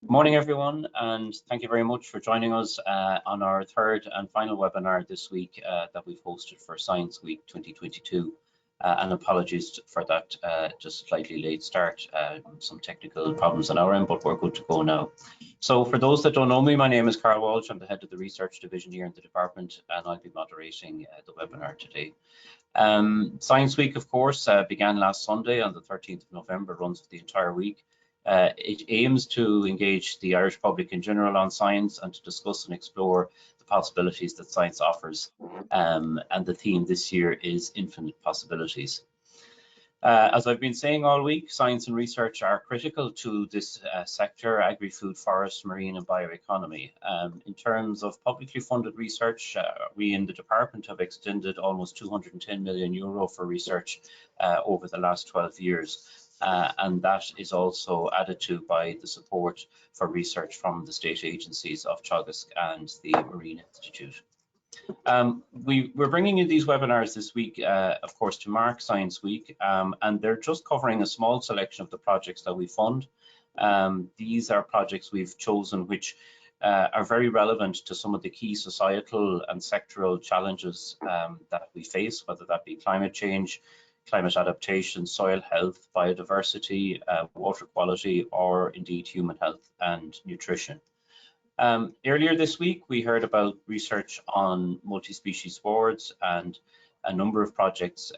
Good morning, everyone, and thank you very much for joining us on our third and final webinar this week that we've hosted for Science Week 2022. And apologies for that just slightly late start, some technical problems on our end, but we're good to go now. So for those that don't know me, my name is Carl Walsh. I'm the head of the research division here in the department, and I'll be moderating the webinar today. Science Week, of course, began last Sunday on the 13th of November, runs for the entire week. It aims to engage the Irish public in general on science and to discuss and explore the possibilities that science offers. And the theme this year is infinite possibilities. As I've been saying all week, science and research are critical to this sector, agri-food, forest, marine and bioeconomy. In terms of publicly funded research, we in the department have extended almost 210 million euro for research over the last 12 years. And that is also added to by the support for research from the state agencies of Teagasc and the Marine Institute. We're bringing in these webinars this week, of course, to mark Science Week, and they're just covering a small selection of the projects that we fund. These are projects we've chosen which are very relevant to some of the key societal and sectoral challenges that we face, whether that be climate change, climate adaptation, soil health, biodiversity, water quality, or indeed human health and nutrition. Earlier this week, we heard about research on multi-species swards and a number of projects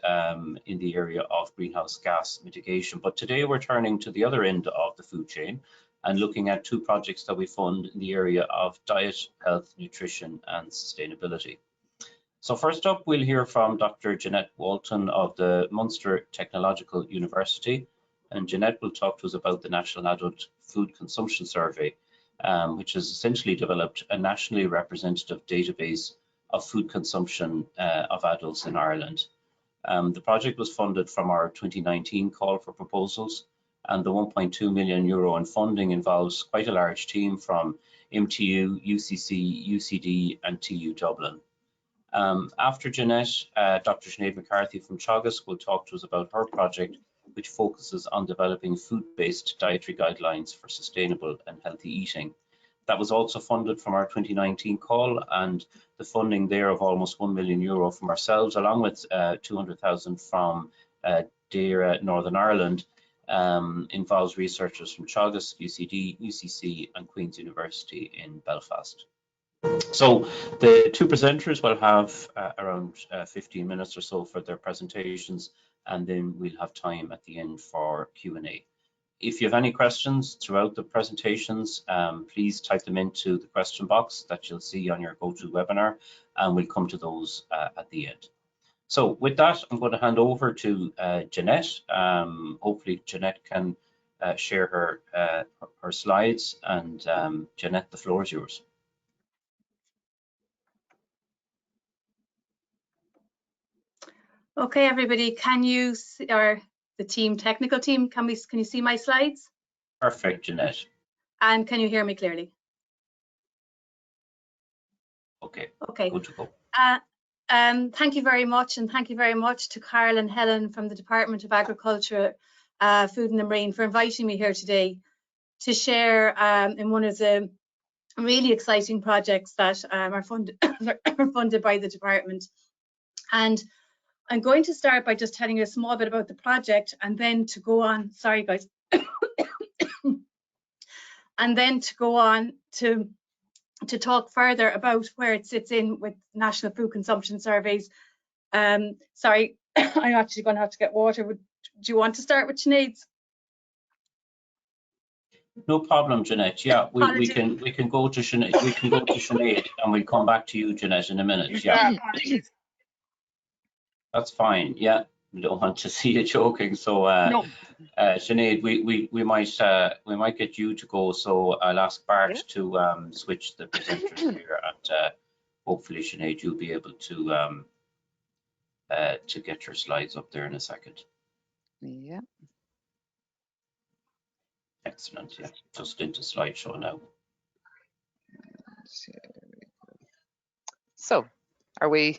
in the area of greenhouse gas mitigation. But today we're turning to the other end of the food chain and looking at two projects that we fund in the area of diet, health, nutrition, and sustainability. So first up, we'll hear from Dr. Jeanette Walton of the Munster Technological University. And Jeanette will talk to us about the National Adult Food Consumption Survey, which has essentially developed a nationally representative database of food consumption of adults in Ireland. The project was funded from our 2019 call for proposals, and the 1.2 million euro in funding involves quite a large team from MTU, UCC, UCD and TU Dublin. After Jeanette, Dr. Sinead McCarthy from Teagasc will talk to us about her project, which focuses on developing food-based dietary guidelines for sustainable and healthy eating. That was also funded from our 2019 call, and the funding there of almost 1 million euro from ourselves, along with 200,000 from DAERA Northern Ireland, involves researchers from Teagasc, UCD, UCC and Queen's University in Belfast. So the two presenters will have around 15 minutes or so for their presentations, and then we'll have time at the end for Q&A. If you have any questions throughout the presentations, please type them into the question box that you'll see on your GoToWebinar, and we'll come to those at the end. So with that, I'm going to hand over to Jeanette. Hopefully Jeanette can share her slides, and Jeanette, the floor is yours. Okay, everybody, can you see, or the team, technical team, can you see my slides? Perfect, Jeanette. And can you hear me clearly? Okay. Okay. Good to go. Thank you very much, and thank you very much to Carl and Helen from the Department of Agriculture, Food and the Marine for inviting me here today to share in one of the really exciting projects that are funded by the department. And I'm going to start by just telling you a small bit about the project, and then to go on, sorry guys, and then to go on to talk further about where it sits in with national food consumption surveys. Sorry, I'm actually going to have to get water. Do you want to start with Sinead's? No problem, Jeanette. Yeah, we can go to Sinead. We can go to Sinead, and we'll come back to you, Jeanette, in a minute. Yeah. That's fine. Yeah, we don't want to see you choking. So, no. Sinead, we might get you to go. So I'll ask Bart to switch the presenters here, and hopefully, Sinead, you'll be able to get your slides up there in a second. Yeah. Excellent. Yeah, just into slideshow now. So, are we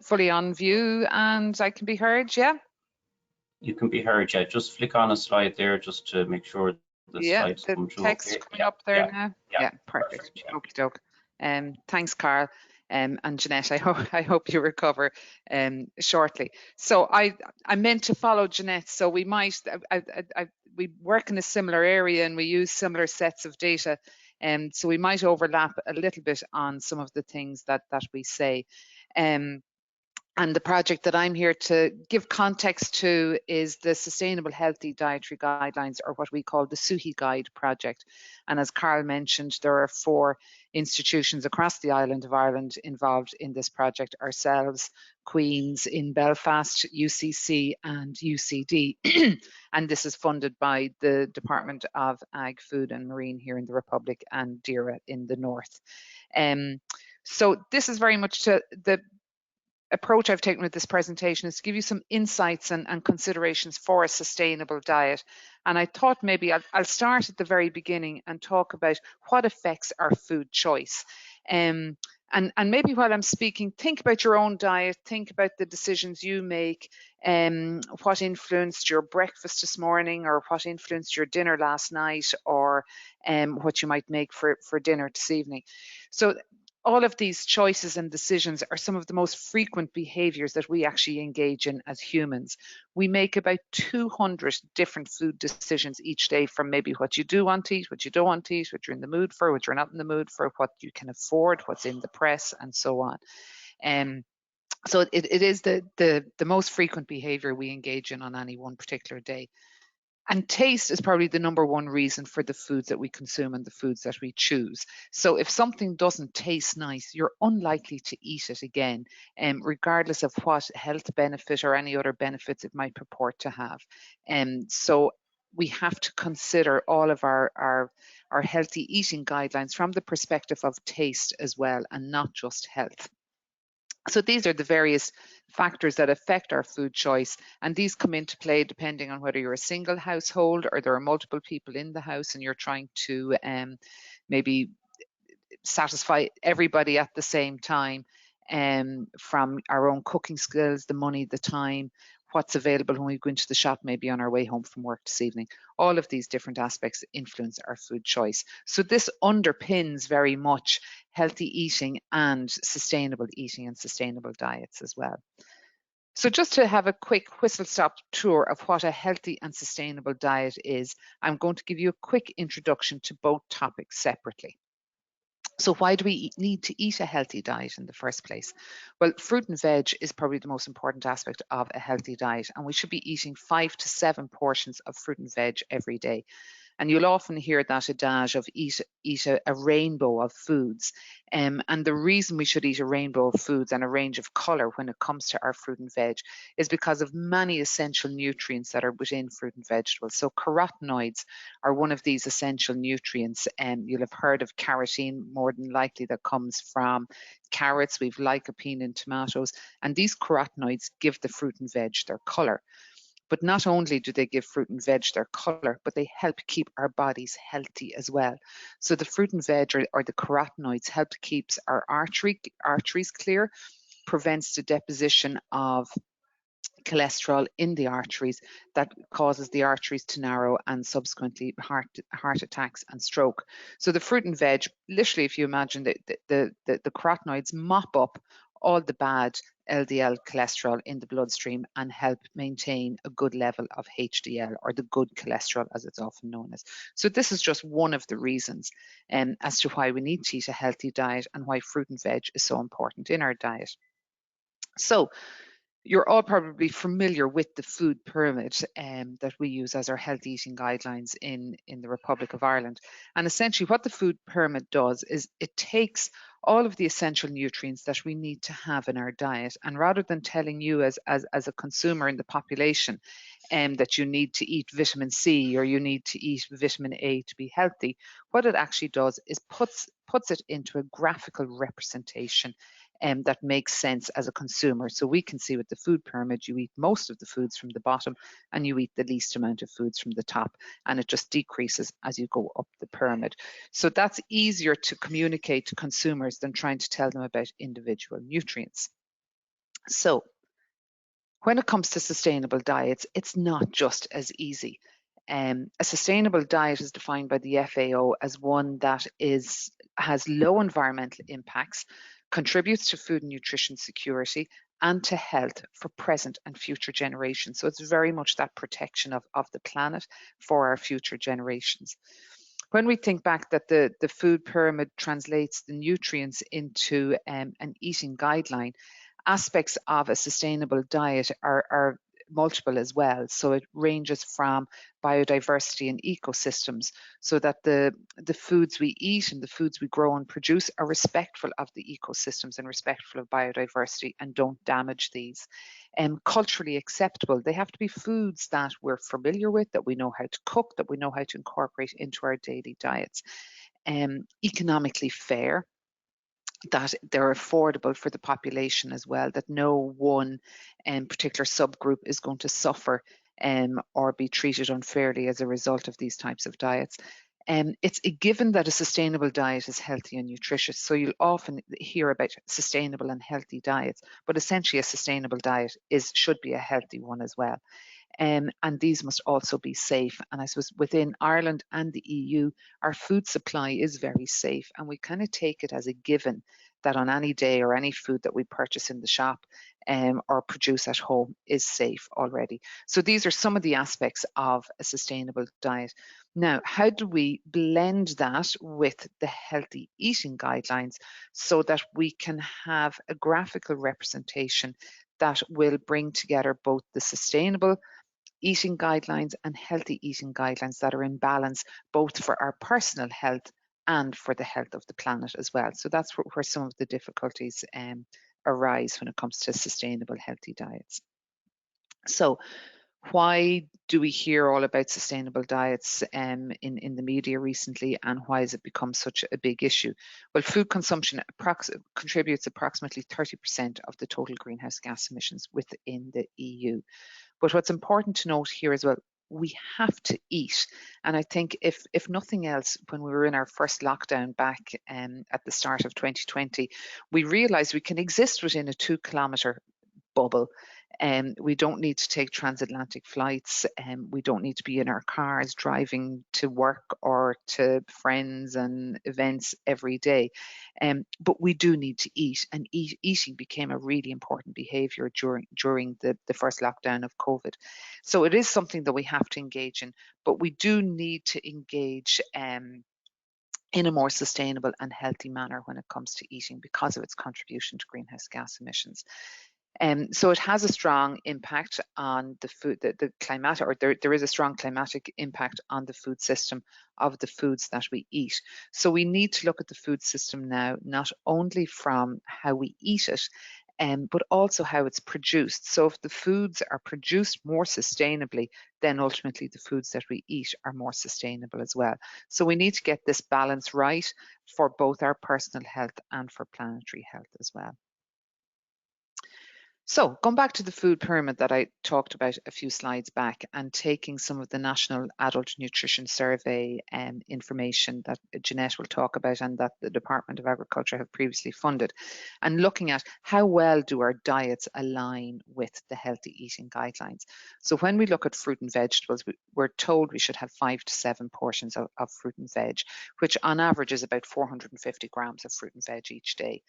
fully on view and I can be heard? Yeah. You can be heard. Yeah, just flick on a slide there just to make sure the Yeah, slides the come through text okay. coming Yeah, up there yeah, now. yeah. Yeah, perfect. Perfect. Yeah. Okie doke. Thanks, Carl. And Jeanette, I hope you recover shortly. So I meant to follow Jeanette. So we might we work in a similar area and we use similar sets of data. So we might overlap a little bit on some of the things that we say. And the project that I'm here to give context to is the Sustainable Healthy Dietary Guidelines, or what we call the SUHI Guide project. And as Carl mentioned, there are 4 institutions across the island of Ireland involved in this project: ourselves, Queen's in Belfast, UCC and UCD. And this is funded by the Department of Ag, Food and Marine here in the Republic, and DERA in the north. So this is very much to the approach I've taken with this presentation is to give you some insights and considerations for a sustainable diet. And I thought maybe I'll start at the very beginning and talk about what affects our food choice. And maybe while I'm speaking, think about your own diet, think about the decisions you make, what influenced your breakfast this morning, or what influenced your dinner last night, or what you might make for dinner this evening. So all of these choices and decisions are some of the most frequent behaviors that we actually engage in as humans. We make about 200 different food decisions each day, from maybe what you do want to eat, what you don't want to eat, what you're in the mood for, what you're not in the mood for, what you can afford, what's in the press, and so on. So it is the most frequent behavior we engage in on any one particular day. And taste is probably the #1 reason for the foods that we consume and the foods that we choose. So if something doesn't taste nice, you're unlikely to eat it again, regardless of what health benefit or any other benefits it might purport to have. So we have to consider all of our healthy eating guidelines from the perspective of taste as well, and not just health. So these are the various factors that affect our food choice, and these come into play depending on whether you're a single household or there are multiple people in the house and you're trying to maybe satisfy everybody at the same time, from our own cooking skills, the money, the time, what's available when we go into the shop, maybe on our way home from work this evening. All of these different aspects influence our food choice. So this underpins very much healthy eating and sustainable eating and sustainable diets as well. So just to have a quick whistle-stop tour of what a healthy and sustainable diet is, I'm going to give you a quick introduction to both topics separately. So why do we need to eat a healthy diet in the first place? Well, fruit and veg is probably the most important aspect of a healthy diet, and we should be eating 5 to 7 portions of fruit and veg every day. And you'll often hear that adage of eat a rainbow of foods. And the reason we should eat a rainbow of foods and a range of colour when it comes to our fruit and veg is because of many essential nutrients that are within fruit and vegetables. So carotenoids are one of these essential nutrients. You'll have heard of carotene, more than likely, that comes from carrots. We've lycopene in tomatoes. And these carotenoids give the fruit and veg their colour. But not only do they give fruit and veg their colour, but they help keep our bodies healthy as well. So the fruit and veg, or the carotenoids, help to keep our arteries clear, prevents the deposition of cholesterol in the arteries that causes the arteries to narrow and subsequently heart attacks and stroke. So the fruit and veg, literally, if you imagine the carotenoids mop up all the bad LDL cholesterol in the bloodstream and help maintain a good level of HDL, or the good cholesterol as it's often known as. So this is just one of the reasons as to why we need to eat a healthy diet and why fruit and veg is so important in our diet. So you're all probably familiar with the food pyramid that we use as our health eating guidelines in the Republic of Ireland. And essentially what the food pyramid does is it takes all of the essential nutrients that we need to have in our diet, and rather than telling you as a consumer in the population that you need to eat vitamin C or you need to eat vitamin A to be healthy, what it actually does is puts it into a graphical representation that makes sense as a consumer. So we can see with the food pyramid, you eat most of the foods from the bottom and you eat the least amount of foods from the top, and it just decreases as you go up the pyramid. So that's easier to communicate to consumers than trying to tell them about individual nutrients. So when it comes to sustainable diets, it's not just as easy. A sustainable diet is defined by the FAO as one that has low environmental impacts, contributes to food and nutrition security, and to health for present and future generations. So it's very much that protection of the planet for our future generations. When we think back that the food pyramid translates the nutrients into an eating guideline, aspects of a sustainable diet are multiple as well. So it ranges from biodiversity and ecosystems, so that the foods we eat and the foods we grow and produce are respectful of the ecosystems and respectful of biodiversity and don't damage these. Culturally acceptable, they have to be foods that we're familiar with, that we know how to cook, that we know how to incorporate into our daily diets. Economically fair, that they're affordable for the population as well, that no one particular subgroup is going to suffer or be treated unfairly as a result of these types of diets. It's a given that a sustainable diet is healthy and nutritious. So you'll often hear about sustainable and healthy diets, but essentially a sustainable diet should be a healthy one as well. And these must also be safe. And I suppose within Ireland and the EU, our food supply is very safe, and we kind of take it as a given that on any day or any food that we purchase in the shop or produce at home is safe already. So these are some of the aspects of a sustainable diet. Now, how do we blend that with the healthy eating guidelines so that we can have a graphical representation that will bring together both the sustainable eating guidelines and healthy eating guidelines that are in balance both for our personal health and for the health of the planet as well. So that's where some of the difficulties arise when it comes to sustainable healthy diets. So why do we hear all about sustainable diets in the media recently, and why has it become such a big issue? Well, food consumption contributes approximately 30% of the total greenhouse gas emissions within the EU. But what's important to note here as well, we have to eat. And I think if nothing else, when we were in our first lockdown back at the start of 2020, we realized we can exist within a 2-kilometer bubble. We don't need to take transatlantic flights. We don't need to be in our cars driving to work or to friends and events every day. But we do need to eat, and eating became a really important behaviour during the first lockdown of COVID. So it is something that we have to engage in, but we do need to engage in a more sustainable and healthy manner when it comes to eating because of its contribution to greenhouse gas emissions. So it has a strong impact on the food, the climatic, or there is a strong climatic impact on the food system of the foods that we eat. So we need to look at the food system now, not only from how we eat it, but also how it's produced. So if the foods are produced more sustainably, then ultimately the foods that we eat are more sustainable as well. So we need to get this balance right for both our personal health and for planetary health as well. So going back to the food pyramid that I talked about a few slides back, and taking some of the National Adult Nutrition Survey information that Jeanette will talk about and that the Department of Agriculture have previously funded, and looking at how well do our diets align with the healthy eating guidelines. So when we look at fruit and vegetables, we're told we should have 5 to 7 portions of fruit and veg, which on average is about 450 grams of fruit and veg each day.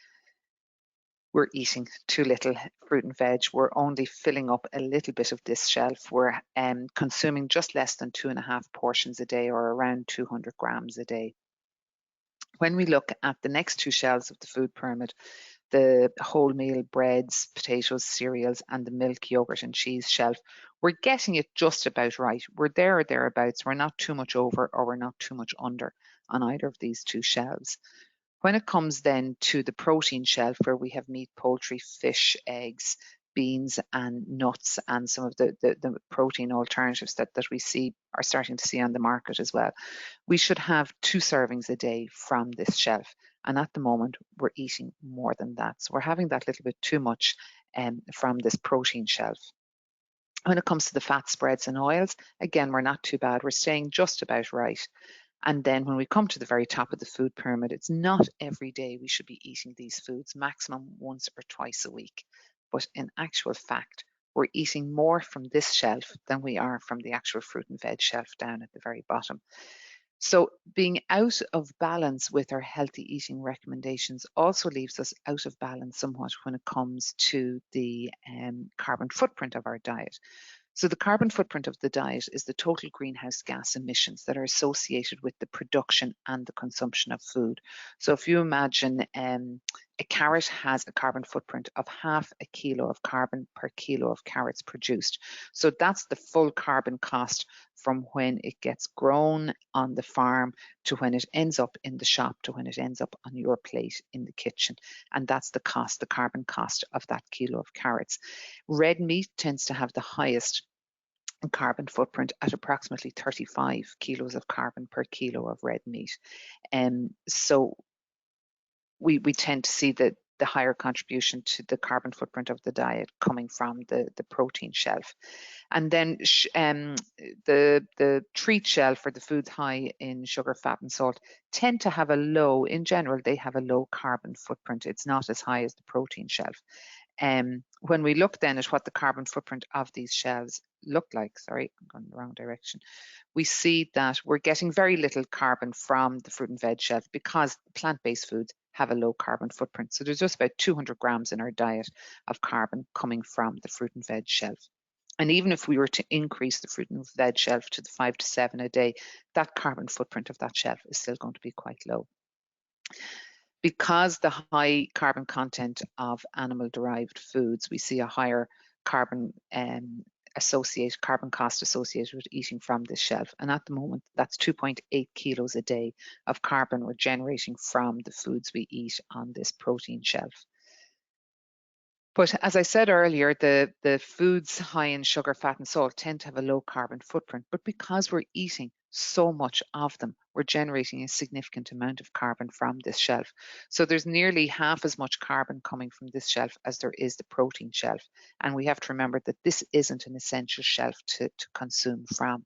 We're eating too little fruit and veg. We're only filling up a little bit of this shelf. We're consuming just less than 2.5 portions a day, or around 200 grams a day. When we look at the next 2 shelves of the food pyramid, the wholemeal breads, potatoes, cereals, and the milk, yogurt, and cheese shelf, we're getting it just about right. We're there or thereabouts. We're not too much over, or we're not too much under on either of these 2 shelves. When it comes then to the protein shelf, where we have meat, poultry, fish, eggs, beans, and nuts, and some of the protein alternatives that we are starting to see on the market as well, we should have 2 servings a day from this shelf. And at the moment, we're eating more than that. So we're having that little bit too much from this protein shelf. When it comes to the fat, spreads, and oils, again, we're not too bad. We're staying just about right. And then when we come to the very top of the food pyramid, it's not every day we should be eating these foods, maximum once or twice a week. But in actual fact, we're eating more from this shelf than we are from the actual fruit and veg shelf down at the very bottom. So being out of balance with our healthy eating recommendations also leaves us out of balance somewhat when it comes to the carbon footprint of our diet. So the carbon footprint of the diet is the total greenhouse gas emissions that are associated with the production and the consumption of food. So if you imagine a carrot has a carbon footprint of 0.5 kilo of carbon per kilo of carrots produced. So that's the full carbon cost from when it gets grown on the farm to when it ends up in the shop to when it ends up on your plate in the kitchen. And that's the cost, the carbon cost of that kilo of carrots. Red meat tends to have the highest carbon footprint at approximately 35 kilos of carbon per kilo of red meat. So we tend to see the higher contribution to the carbon footprint of the diet coming from the protein shelf. And then the treat shelf, or the foods high in sugar, fat and salt, tend to have a low, in general, they have a low carbon footprint. It's not as high as the protein shelf. When we look then at what the carbon footprint of these shelves look like, sorry, I'm going the wrong direction, we see that we're getting very little carbon from the fruit and veg shelf because plant-based foods have a low carbon footprint. So there's just about 200 grams in our diet of carbon coming from the fruit and veg shelf. And even if we were to increase the fruit and veg shelf to the 5 to 7 a day, that carbon footprint of that shelf is still going to be quite low. Because the high carbon content of animal-derived foods, we see a higher carbon cost associated with eating from this shelf. And at the moment, that's 2.8 kilos a day of carbon we're generating from the foods we eat on this protein shelf. But as I said earlier, the foods high in sugar, fat and salt tend to have a low carbon footprint, but because we're eating so much of them, we're generating a significant amount of carbon from this shelf. So there's nearly half as much carbon coming from this shelf as there is the protein shelf. And we have to remember that this isn't an essential shelf to consume from.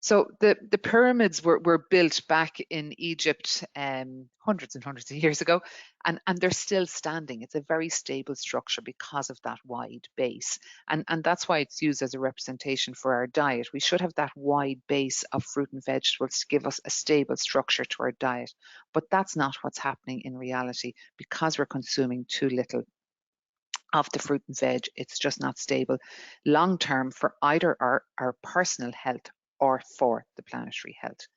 So the pyramids were built back in Egypt hundreds and hundreds of years ago, and they're still standing. It's a very stable structure because of that wide base. And that's why it's used as a representation for our diet. We should have that wide base of fruit and vegetables to give us a stable structure to our diet. But that's not what's happening in reality because we're consuming too little of the fruit and veg. It's just not stable long term for either our personal health or for the planetary health.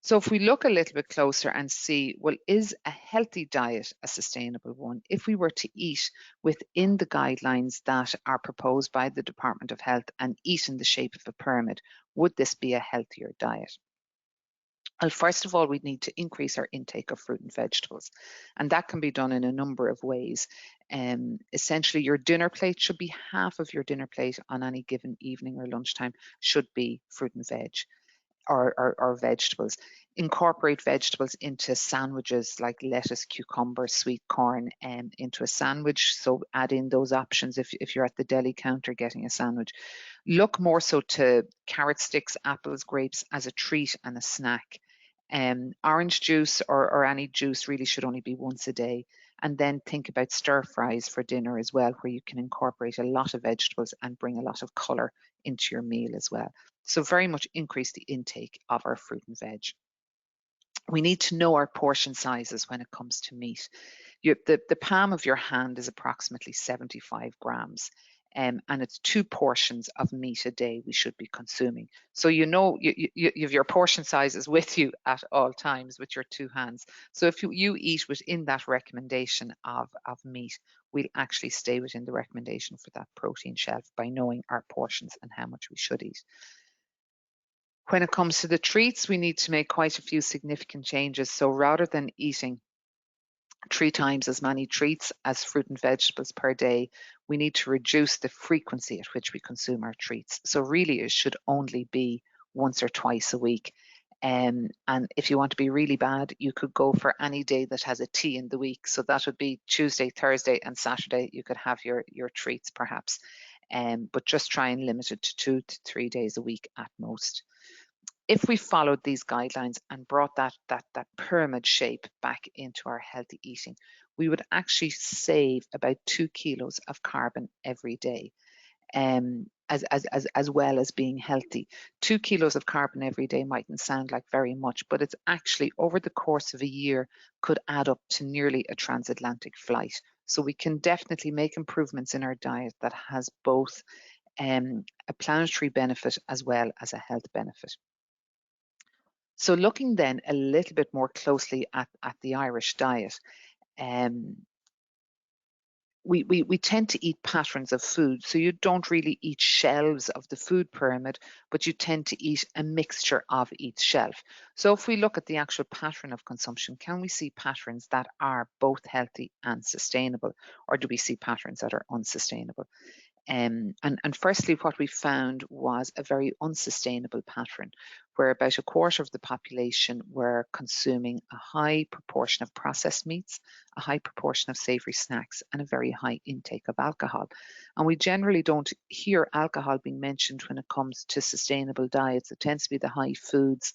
So if we look a little bit closer and see, well, is a healthy diet a sustainable one? If we were to eat within the guidelines that are proposed by the Department of Health and eat in the shape of a pyramid, would this be a healthier diet? Well, first of all, we need to increase our intake of fruit and vegetables. And that can be done in a number of ways. Essentially, your dinner plate should be half of your dinner plate on any given evening or lunchtime should be fruit and veg or vegetables. Incorporate vegetables into sandwiches like lettuce, cucumber, sweet corn into a sandwich. So add in those options if you're at the deli counter getting a sandwich. Look more so to carrot sticks, apples, grapes as a treat and a snack. Orange juice or any juice really should only be once a day. And then think about stir fries for dinner as well, where you can incorporate a lot of vegetables and bring a lot of colour into your meal as well. So very much increase the intake of our fruit and veg. We need to know our portion sizes when it comes to meat. The palm of your hand is approximately 75 grams. And it's 2 portions of meat a day we should be consuming. So you have your portion sizes with you at all times with your 2 hands. So if you eat within that recommendation of meat, we'll actually stay within the recommendation for that protein shelf by knowing our portions and how much we should eat. When it comes to the treats, we need to make quite a few significant changes. So rather than eating 3 times as many treats as fruit and vegetables per day, we need to reduce the frequency at which we consume our treats. So really it should only be once or twice a week. And if you want to be really bad, you could go for any day that has a tea in the week. So that would be Tuesday, Thursday and Saturday. You could have your treats perhaps, but just try and limit it to 2 to 3 days a week at most. If we followed these guidelines and brought that pyramid shape back into our healthy eating, we would actually save about 2 kilos of carbon every day. as well as being healthy. 2 kilos of carbon every day mightn't sound like very much, but it's actually over the course of a year could add up to nearly a transatlantic flight. So we can definitely make improvements in our diet that has both a planetary benefit as well as a health benefit. So looking then a little bit more closely at the Irish diet, we tend to eat patterns of food. So you don't really eat shelves of the food pyramid, but you tend to eat a mixture of each shelf. So if we look at the actual pattern of consumption, can we see patterns that are both healthy and sustainable, or do we see patterns that are unsustainable? And firstly, what we found was a very unsustainable pattern, where about a quarter of the population were consuming a high proportion of processed meats, a high proportion of savoury snacks, and a very high intake of alcohol. And we generally don't hear alcohol being mentioned when it comes to sustainable diets. It tends to be the high foods,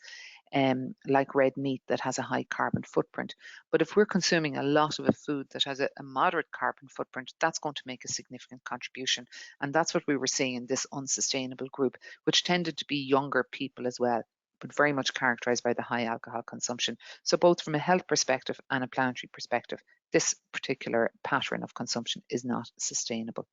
like red meat, that has a high carbon footprint. But if we're consuming a lot of a food that has a moderate carbon footprint, that's going to make a significant contribution. And that's what we were seeing in this unsustainable group, which tended to be younger people as well, but very much characterized by the high alcohol consumption. So both from a health perspective and a planetary perspective, this particular pattern of consumption is not sustainable.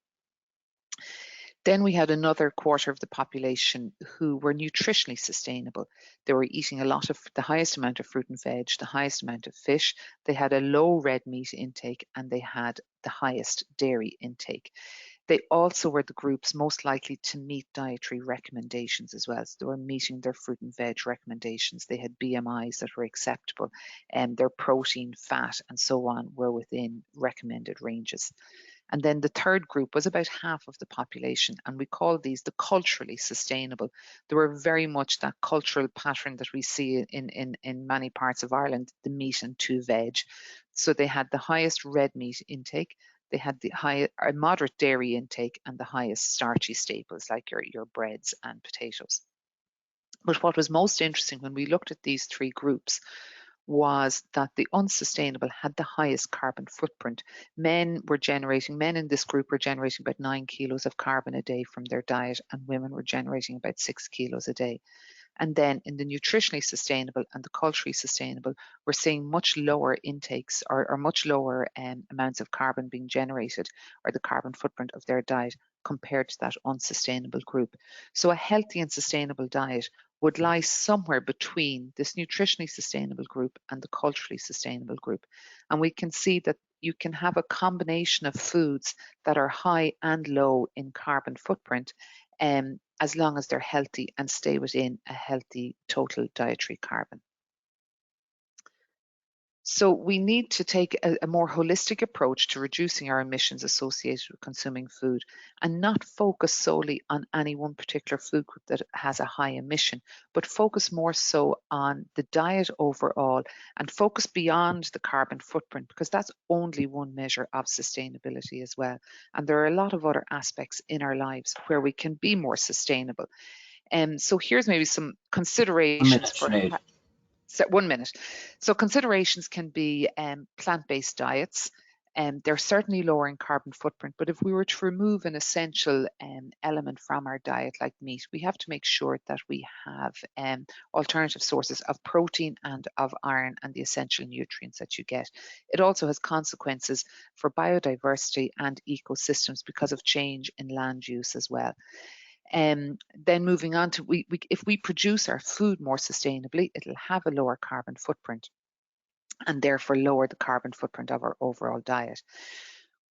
Then we had another quarter of the population who were nutritionally sustainable. They were eating a lot of the highest amount of fruit and veg, the highest amount of fish. They had a low red meat intake, and they had the highest dairy intake. They also were the groups most likely to meet dietary recommendations as well. So they were meeting their fruit and veg recommendations. They had BMIs that were acceptable, and their protein, fat, and so on were within recommended ranges. And then the third group was about half of the population, and we call these the culturally sustainable. They were very much that cultural pattern that we see in many parts of Ireland, the meat and 2 veg. So they had the highest red meat intake, they had the moderate dairy intake, and the highest starchy staples like your breads and potatoes. But what was most interesting when we looked at these 3 groups was that the unsustainable had the highest carbon footprint. Men in this group were generating about 9 kilos of carbon a day from their diet, and women were generating about 6 kilos a day. And then in the nutritionally sustainable and the culturally sustainable, we're seeing much lower intakes or much lower amounts of carbon being generated, or the carbon footprint of their diet, compared to that unsustainable group. So a healthy and sustainable diet would lie somewhere between this nutritionally sustainable group and the culturally sustainable group. And we can see that you can have a combination of foods that are high and low in carbon footprint, as long as they're healthy and stay within a healthy total dietary carbon. So we need to take a more holistic approach to reducing our emissions associated with consuming food, and not focus solely on any one particular food group that has a high emission, but focus more so on the diet overall, and focus beyond the carbon footprint, because that's only one measure of sustainability as well. And there are a lot of other aspects in our lives where we can be more sustainable. So here's maybe some considerations for... 1 minute. So considerations can be plant-based diets. They're certainly lower in carbon footprint, but if we were to remove an essential element from our diet like meat, we have to make sure that we have alternative sources of protein and of iron and the essential nutrients that you get. It also has consequences for biodiversity and ecosystems because of change in land use as well. Then moving on to, if we produce our food more sustainably, it'll have a lower carbon footprint, and therefore lower the carbon footprint of our overall diet.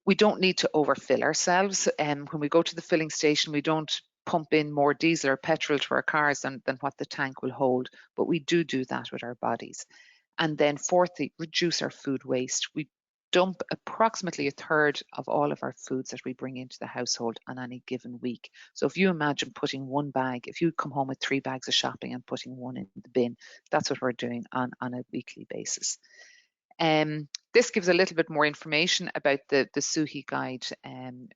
We don't need to overfill ourselves. When we go to the filling station, we don't pump in more diesel or petrol to our cars than what the tank will hold, but we do that with our bodies. And then fourthly, reduce our food waste. We dump approximately 1/3 of all of our foods that we bring into the household on any given week. So if you imagine putting one bag, if you come home with 3 bags of shopping and putting one in the bin, that's what we're doing on a weekly basis. This gives a little bit more information about the SUHI guide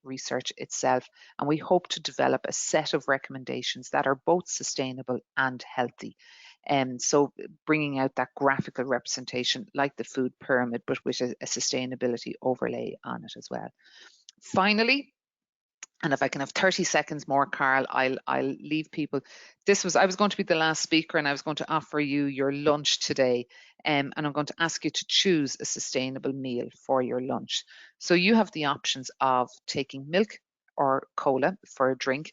research itself, and we hope to develop a set of recommendations that are both sustainable and healthy. So bringing out that graphical representation like the food pyramid, but with a sustainability overlay on it as well. Finally, And if I can have 30 seconds more, Carl, I'll leave people. I was going to be the last speaker, and I was going to offer you your lunch today. And I'm going to ask you to choose a sustainable meal for your lunch. So you have the options of taking milk or cola for a drink,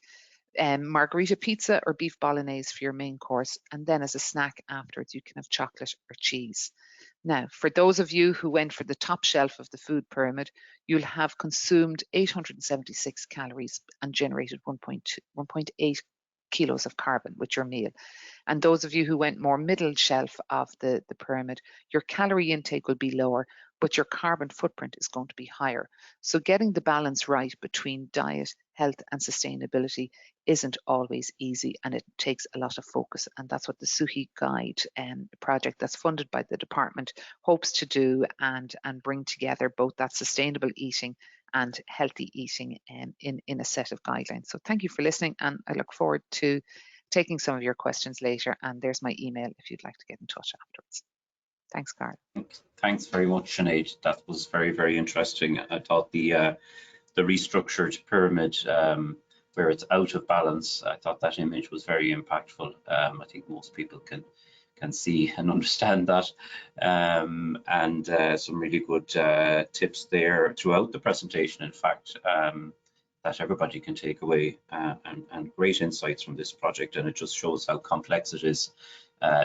margarita pizza or beef bolognese for your main course, and then as a snack afterwards you can have chocolate or cheese. Now, for those of you who went for the top shelf of the food pyramid, you'll have consumed 876 calories and generated 1.8 kilos of carbon with your meal. And those of you who went more middle shelf of the pyramid, your calorie intake will be lower, but your carbon footprint is going to be higher. So getting the balance right between diet, health and sustainability isn't always easy, and it takes a lot of focus. And that's what the Suhi Guide project that's funded by the department hopes to do, and bring together both that sustainable eating and healthy eating in a set of guidelines. So thank you for listening, and I look forward to taking some of your questions later. And there's my email if you'd like to get in touch afterwards. Thanks, Carl. Thanks very much, Sinead. That was very, very interesting. I thought the restructured pyramid, where it's out of balance, I thought that image was very impactful. I think most people can see and understand that, and some really good tips there throughout the presentation, in fact, that everybody can take away, and great insights from this project. And it just shows how complex it is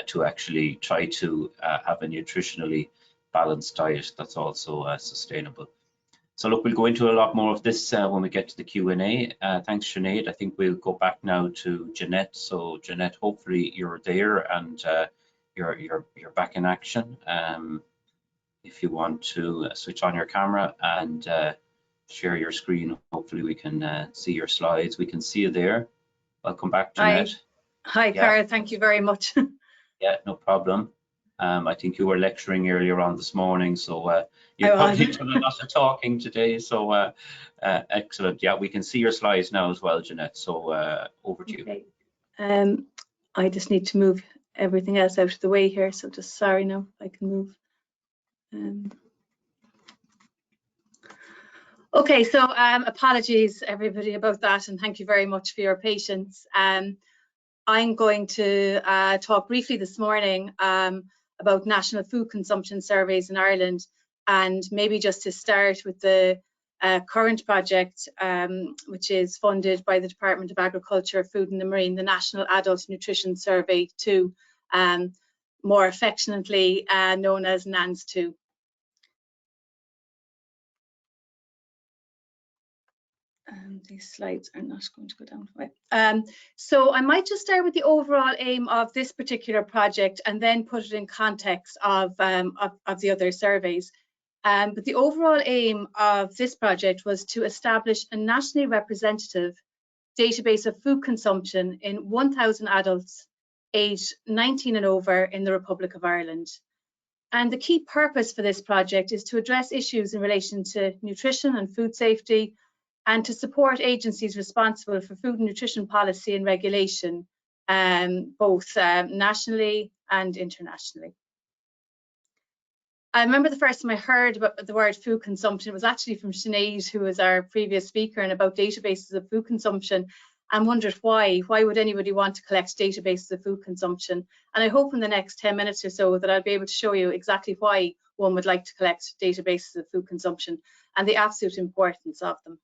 to actually try to have a nutritionally balanced diet that's also sustainable. So look, we'll go into a lot more of this when we get to the Q&A. Thanks, Sinead. I think we'll go back now to Jeanette. So Jeanette, hopefully you're there and you're back in action. If you want to switch on your camera and share your screen, hopefully we can see your slides. We can see you there. Welcome back, Jeanette. Hi, Cara. Thank you very much. Yeah, no problem. I think you were lecturing earlier on this morning, so you've probably done a lot of talking today. So excellent. Yeah, we can see your slides now as well, Jeanette. So over to you. I just need to move everything else out of the way here. So just sorry now, I can move. Okay, so apologies everybody about that, and thank you very much for your patience. I'm going to talk briefly this morning about national food consumption surveys in Ireland, and maybe just to start with the current project, which is funded by the Department of Agriculture, Food and the Marine, the National Adult Nutrition Survey 2, more affectionately known as NANS 2. These slides are not going to go down. Right. So I might just start with the overall aim of this particular project and then put it in context of the other surveys. But the overall aim of this project was to establish a nationally representative database of food consumption in 1,000 adults aged 19 and over in the Republic of Ireland. And the key purpose for this project is to address issues in relation to nutrition and food safety, and to support agencies responsible for food and nutrition policy and regulation, both nationally and internationally. I remember the first time I heard about the word food consumption, it was actually from Sinead, who was our previous speaker, and about databases of food consumption, and wondered why would anybody want to collect databases of food consumption? And I hope in the next 10 minutes or so that I'll be able to show you exactly why one would like to collect databases of food consumption and the absolute importance of them.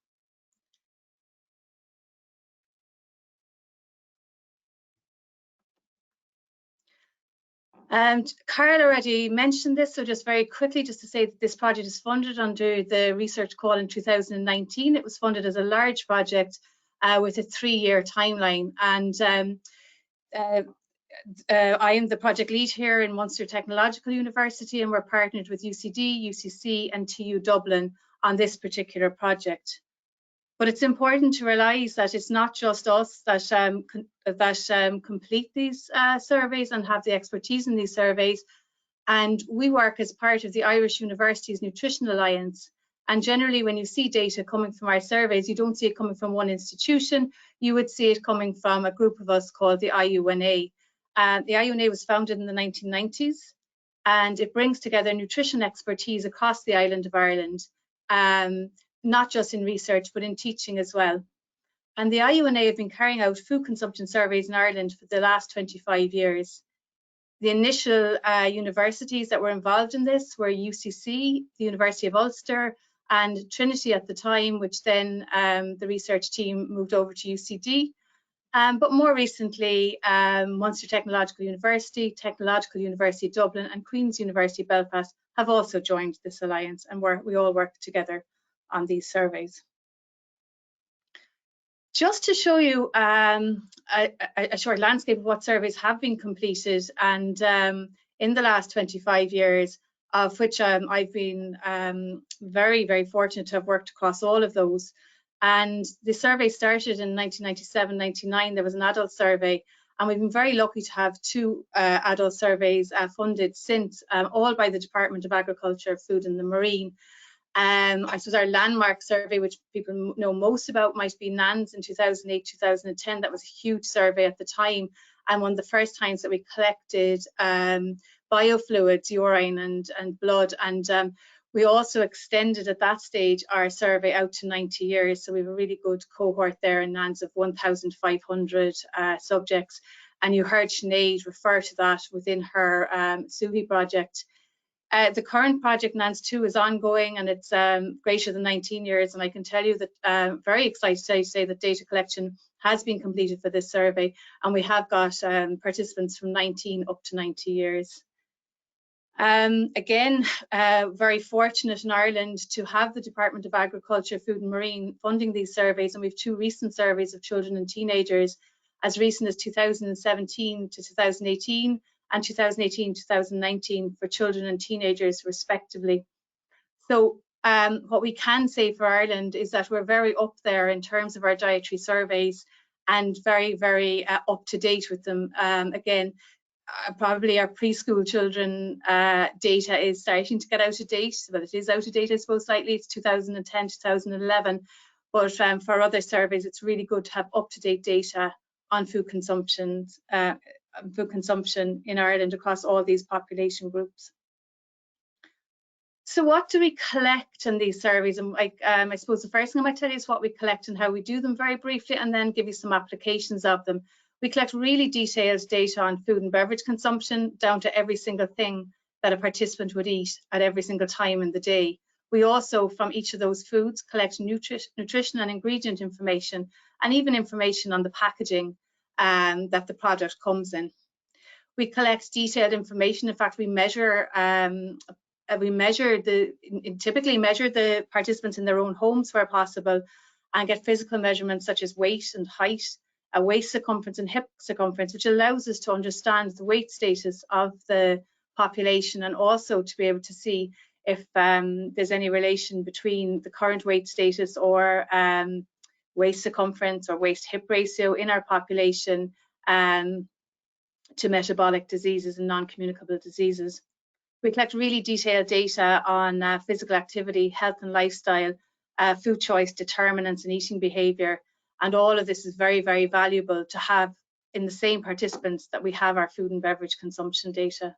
Carl already mentioned this, so just very quickly, just to say that this project is funded under the research call in 2019. It was funded as a large project with a 3-year timeline, and I am the project lead here in Munster Technological University, and we're partnered with UCD, UCC and TU Dublin on this particular project. But it's important to realise that it's not just us that complete these surveys and have the expertise in these surveys. And we work as part of the Irish Universities Nutrition Alliance. And generally, when you see data coming from our surveys, you don't see it coming from one institution. You would see it coming from a group of us called the IUNA. The IUNA was founded in the 1990s, and it brings together nutrition expertise across the island of Ireland. Not just in research, but in teaching as well. And the IUNA have been carrying out food consumption surveys in Ireland for the last 25 years. The initial universities that were involved in this were UCC, the University of Ulster, and Trinity at the time, which then the research team moved over to UCD. But more recently, Munster Technological University Dublin, and Queen's University Belfast have also joined this alliance, and we all work together on these surveys. Just to show you a short landscape of what surveys have been completed, and in the last 25 years, of which I've been very, very fortunate to have worked across all of those. And the survey started in 1997-99. There was an adult survey, and we've been very lucky to have 2 adult surveys funded since, all by the Department of Agriculture, Food and the Marine. I suppose our landmark survey, which people know most about, might be NANS in 2008-2010. That was a huge survey at the time, and one of the first times that we collected biofluids, urine and blood. And we also extended at that stage our survey out to 90 years. So we have a really good cohort there in NANS of 1,500 subjects. And you heard Sinead refer to that within her SUHI project. The current project, NANS 2, is ongoing, and it's greater than 19 years. And I can tell you that very excited to say that data collection has been completed for this survey, and we have got participants from 19 up to 90 years. Again, very fortunate in Ireland to have the Department of Agriculture, Food and Marine funding these surveys, and we have 2 recent surveys of children and teenagers as recent as 2017 to 2018 and 2018-2019 for children and teenagers respectively. So what we can say for Ireland is that we're very up there in terms of our dietary surveys and very, very up to date with them. Again, probably our preschool children data is starting to get out of date, but it is out of date, I suppose, slightly. It's 2010, 2011. But for other surveys, it's really good to have up-to-date data on food consumption in Ireland across all these population groups. So what do we collect in these surveys? And I suppose the first thing I might tell you is what we collect and how we do them very briefly, and then give you some applications of them. We collect really detailed data on food and beverage consumption, down to every single thing that a participant would eat at every single time in the day. We also, from each of those foods, collect nutrition and ingredient information, and even information on the packaging that the product comes in. We collect detailed information. In fact, we typically measure the participants in their own homes where possible, and get physical measurements such as weight and height, waist circumference and hip circumference, which allows us to understand the weight status of the population, and also to be able to see if there's any relation between the current weight status or waist circumference or waist hip ratio in our population to metabolic diseases and non-communicable diseases. We collect really detailed data on physical activity, health and lifestyle, food choice determinants and eating behaviour. And all of this is very, very valuable to have in the same participants that we have our food and beverage consumption data.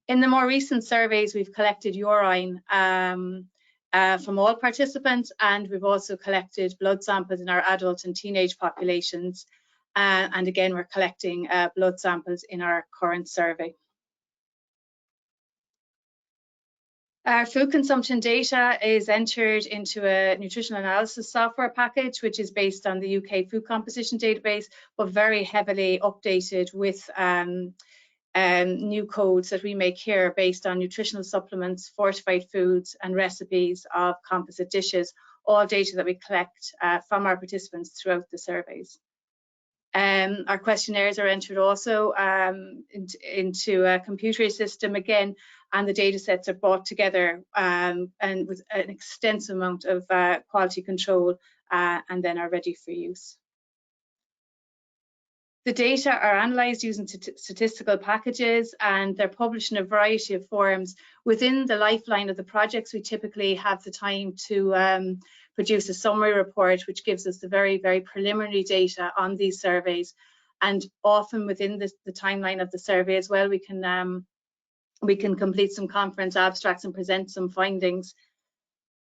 In the more recent surveys, we've collected urine from all participants, and we've also collected blood samples in our adult and teenage populations. And again, we're collecting blood samples in our current survey. Our food consumption data is entered into a nutritional analysis software package, which is based on the UK food composition database, but very heavily updated with new codes that we make here based on nutritional supplements, fortified foods, and recipes of composite dishes, all data that we collect from our participants throughout the surveys. Our questionnaires are entered also into a computer system again, and the data sets are brought together and with an extensive amount of quality control, and then are ready for use. The data are analysed using statistical packages, and they're published in a variety of forms. Within the lifeline of the projects, we typically have the time to produce a summary report, which gives us the very, very preliminary data on these surveys. And often within the timeline of the survey as well, we can complete some conference abstracts and present some findings.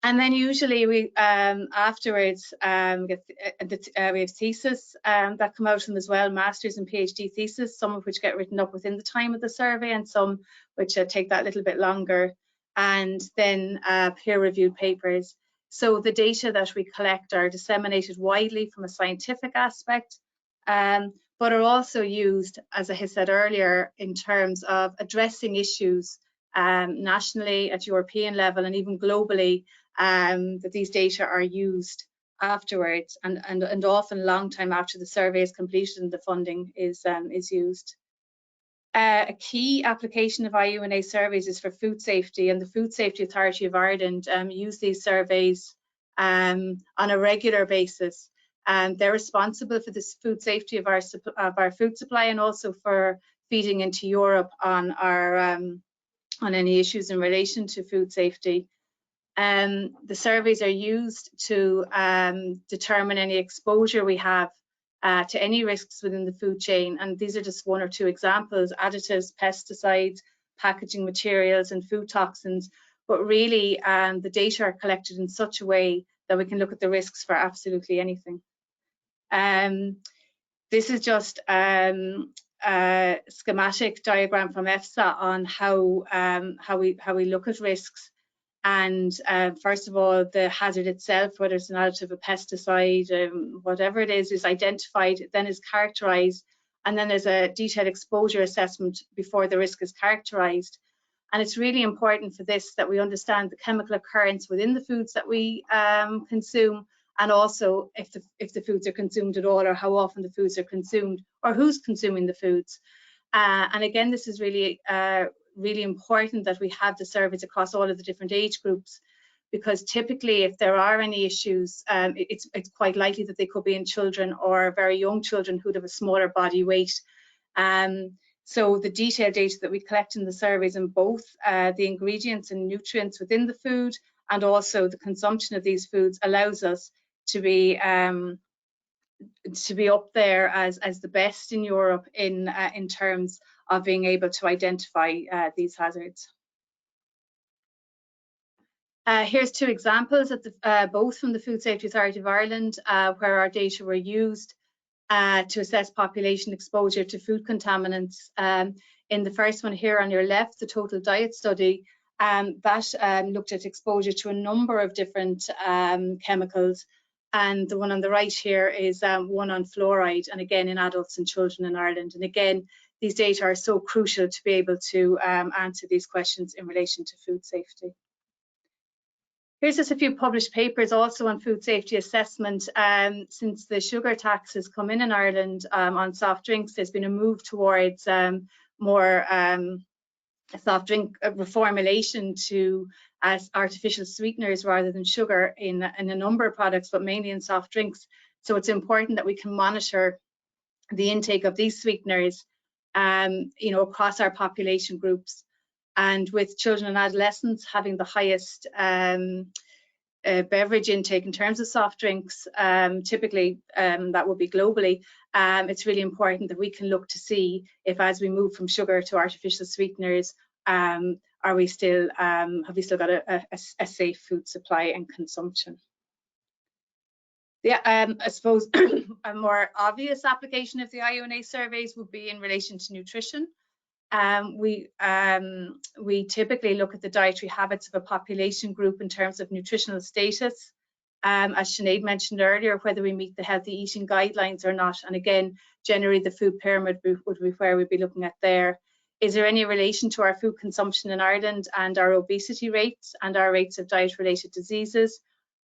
And then usually we afterwards we have thesis that come out of them as well, master's and PhD thesis, some of which get written up within the time of the survey and some which take that little bit longer, and then peer-reviewed papers. So the data that we collect are disseminated widely from a scientific aspect, but are also used, as I had said earlier, in terms of addressing issues nationally, at European level, and even globally, that these data are used afterwards, and often a long time after the survey is completed and the funding is used. A key application of IUNA surveys is for food safety, and the Food Safety Authority of Ireland use these surveys on a regular basis. They're responsible for the food safety of our food supply, and also for feeding into Europe on our on any issues in relation to food safety. The surveys are used to determine any exposure we have to any risks within the food chain, and these are just one or two examples: additives, pesticides, packaging materials, and food toxins. But really, the data are collected in such a way that we can look at the risks for absolutely anything. This is just a schematic diagram from EFSA on how we look at risks. And first of all, the hazard itself, whether it's an additive, a pesticide, whatever it is identified, then is characterized, and then there's a detailed exposure assessment before the risk is characterized. And it's really important for this that we understand the chemical occurrence within the foods that we consume, and also if the foods are consumed at all, or how often the foods are consumed, or who's consuming the foods. And again, this is really really important that we have the surveys across all of the different age groups, because typically if there are any issues, it's quite likely that they could be in children or very young children who'd have a smaller body weight. So the detailed data that we collect in the surveys in both the ingredients and nutrients within the food, and also the consumption of these foods, allows us to be up there as the best in Europe in terms of being able to identify these hazards. Here's two examples of both from the Food Safety Authority of Ireland, where our data were used to assess population exposure to food contaminants. In the first one here on your left, the total diet study, that looked at exposure to a number of different chemicals. And the one on the right here is one on fluoride, and again in adults and children in Ireland. And again, these data are so crucial to be able to answer these questions in relation to food safety. Here's just a few published papers also on food safety assessment. Since the sugar tax has come in Ireland on soft drinks, there's been a move towards more soft drink reformulation to as artificial sweeteners rather than sugar in a number of products, but mainly in soft drinks. So it's important that we can monitor the intake of these sweeteners, across our population groups. And with children and adolescents having the highest beverage intake in terms of soft drinks, typically that would be globally, it's really important that we can look to see if, as we move from sugar to artificial sweeteners, have we still got a safe food supply and consumption. Yeah, I suppose a more obvious application of the IUNA surveys would be in relation to nutrition. We typically look at the dietary habits of a population group in terms of nutritional status. As Sinead mentioned earlier, whether we meet the healthy eating guidelines or not. And again, generally the food pyramid would be where we'd be looking at there. Is there any relation to our food consumption in Ireland and our obesity rates and our rates of diet-related diseases?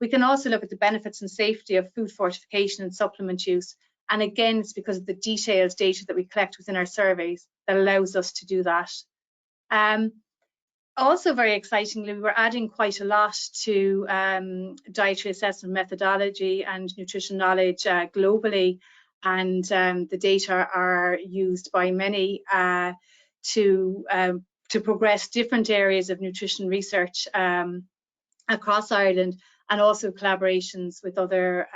We can also look at the benefits and safety of food fortification and supplement use. And again, it's because of the detailed data that we collect within our surveys that allows us to do that. Also, very excitingly, we're adding quite a lot to dietary assessment methodology and nutrition knowledge globally. And the data are used by many to progress different areas of nutrition research across Ireland, and also collaborations with other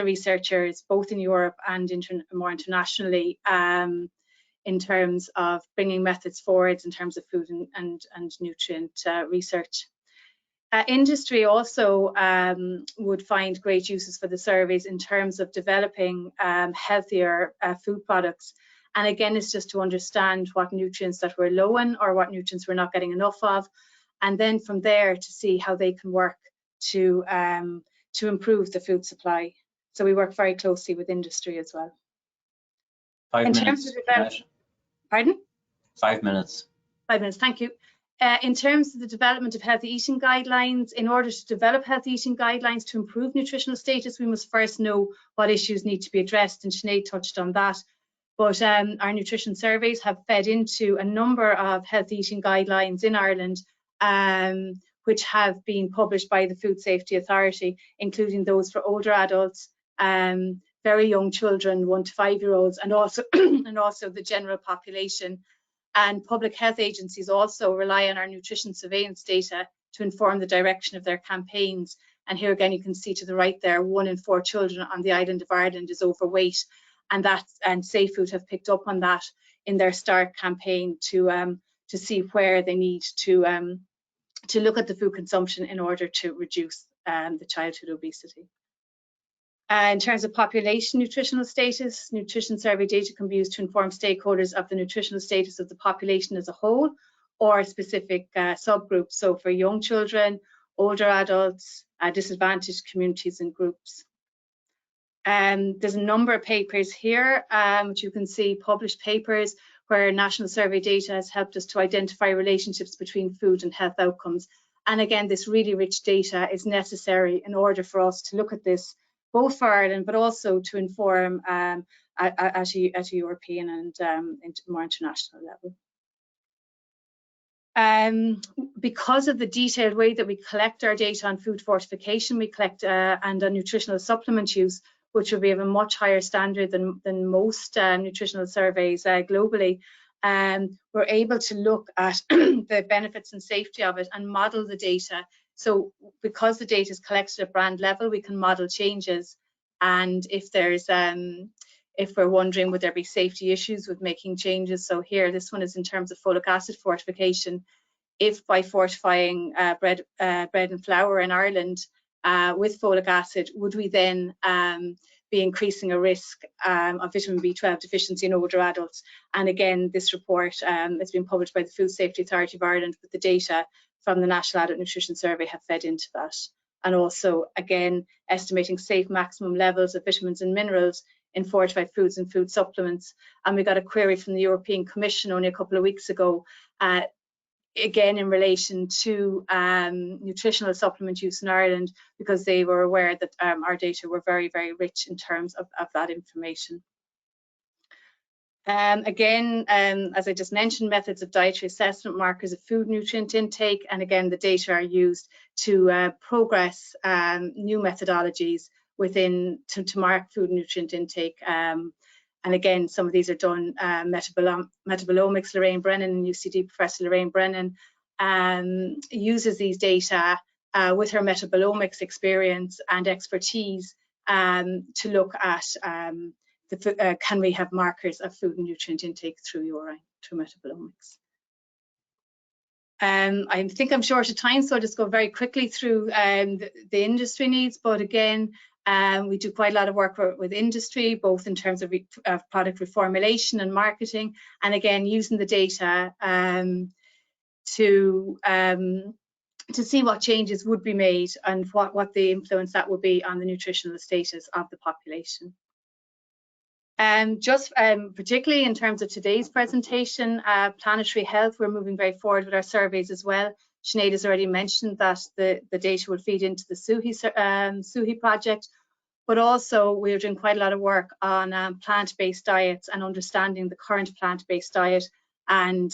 researchers, both in Europe and more internationally, in terms of bringing methods forwards in terms of food and nutrient research. Industry also would find great uses for the surveys in terms of developing healthier food products. And again, it's just to understand what nutrients that we're low in or what nutrients we're not getting enough of. And then from there to see how they can work to improve the food supply. So we work very closely with industry as well. 5 minutes. Pardon? 5 minutes. 5 minutes, thank you. In terms of the development of healthy eating guidelines, in order to develop healthy eating guidelines to improve nutritional status, we must first know what issues need to be addressed, and Sinead touched on that. But our nutrition surveys have fed into a number of healthy eating guidelines in Ireland, which have been published by the Food Safety Authority, including those for older adults, very young children, 1 to 5 year olds, and also the general population. And public health agencies also rely on our nutrition surveillance data to inform the direction of their campaigns. And here again, you can see to the right there, 1 in 4 children on the island of Ireland is overweight, and Safe Food have picked up on that in their START campaign to see where they need to look at the food consumption in order to reduce the childhood obesity. In terms of population nutritional status, nutrition survey data can be used to inform stakeholders of the nutritional status of the population as a whole or specific subgroups. So for young children, older adults, disadvantaged communities and groups. There's a number of papers here, which you can see, published papers where national survey data has helped us to identify relationships between food and health outcomes. And again, this really rich data is necessary in order for us to look at this, both for Ireland, but also to inform at a European and more international level. Because of the detailed way that we collect our data on food fortification, we collect and on nutritional supplement use, which will be of a much higher standard than most nutritional surveys globally, we're able to look at the benefits and safety of it and model the data. So because the data is collected at brand level, we can model changes. And if there's, if we're wondering, would there be safety issues with making changes? So here, this one is in terms of folic acid fortification. If by fortifying bread and flour in Ireland with folic acid, would we then be increasing a risk of vitamin B12 deficiency in older adults? And again, this report has been published by the Food Safety Authority of Ireland, but the data from the National Adult Nutrition Survey have fed into that. And also, again, estimating safe maximum levels of vitamins and minerals in fortified foods and food supplements. And we got a query from the European Commission only a couple of weeks ago, again in relation to nutritional supplement use in Ireland, because they were aware that our data were very, very rich in terms of that information. Again, as I just mentioned, methods of dietary assessment, markers of food nutrient intake, and again, the data are used to progress new methodologies within to mark food nutrient intake. And again, some of these are done, metabolomics, Lorraine Brennan and UCD Professor Lorraine Brennan uses these data with her metabolomics experience and expertise to look at can we have markers of food and nutrient intake through urine, through metabolomics. I think I'm short of time, so I'll just go very quickly through the industry needs. But again, we do quite a lot of work with industry, both in terms of product reformulation and marketing, and again, using the data to see what changes would be made and what the influence that would be on the nutritional status of the population. Just particularly in terms of today's presentation, planetary health, we're moving very forward with our surveys as well. Sinead has already mentioned that the data will feed into the SUHI project, but also we're doing quite a lot of work on plant-based diets and understanding the current plant-based diet and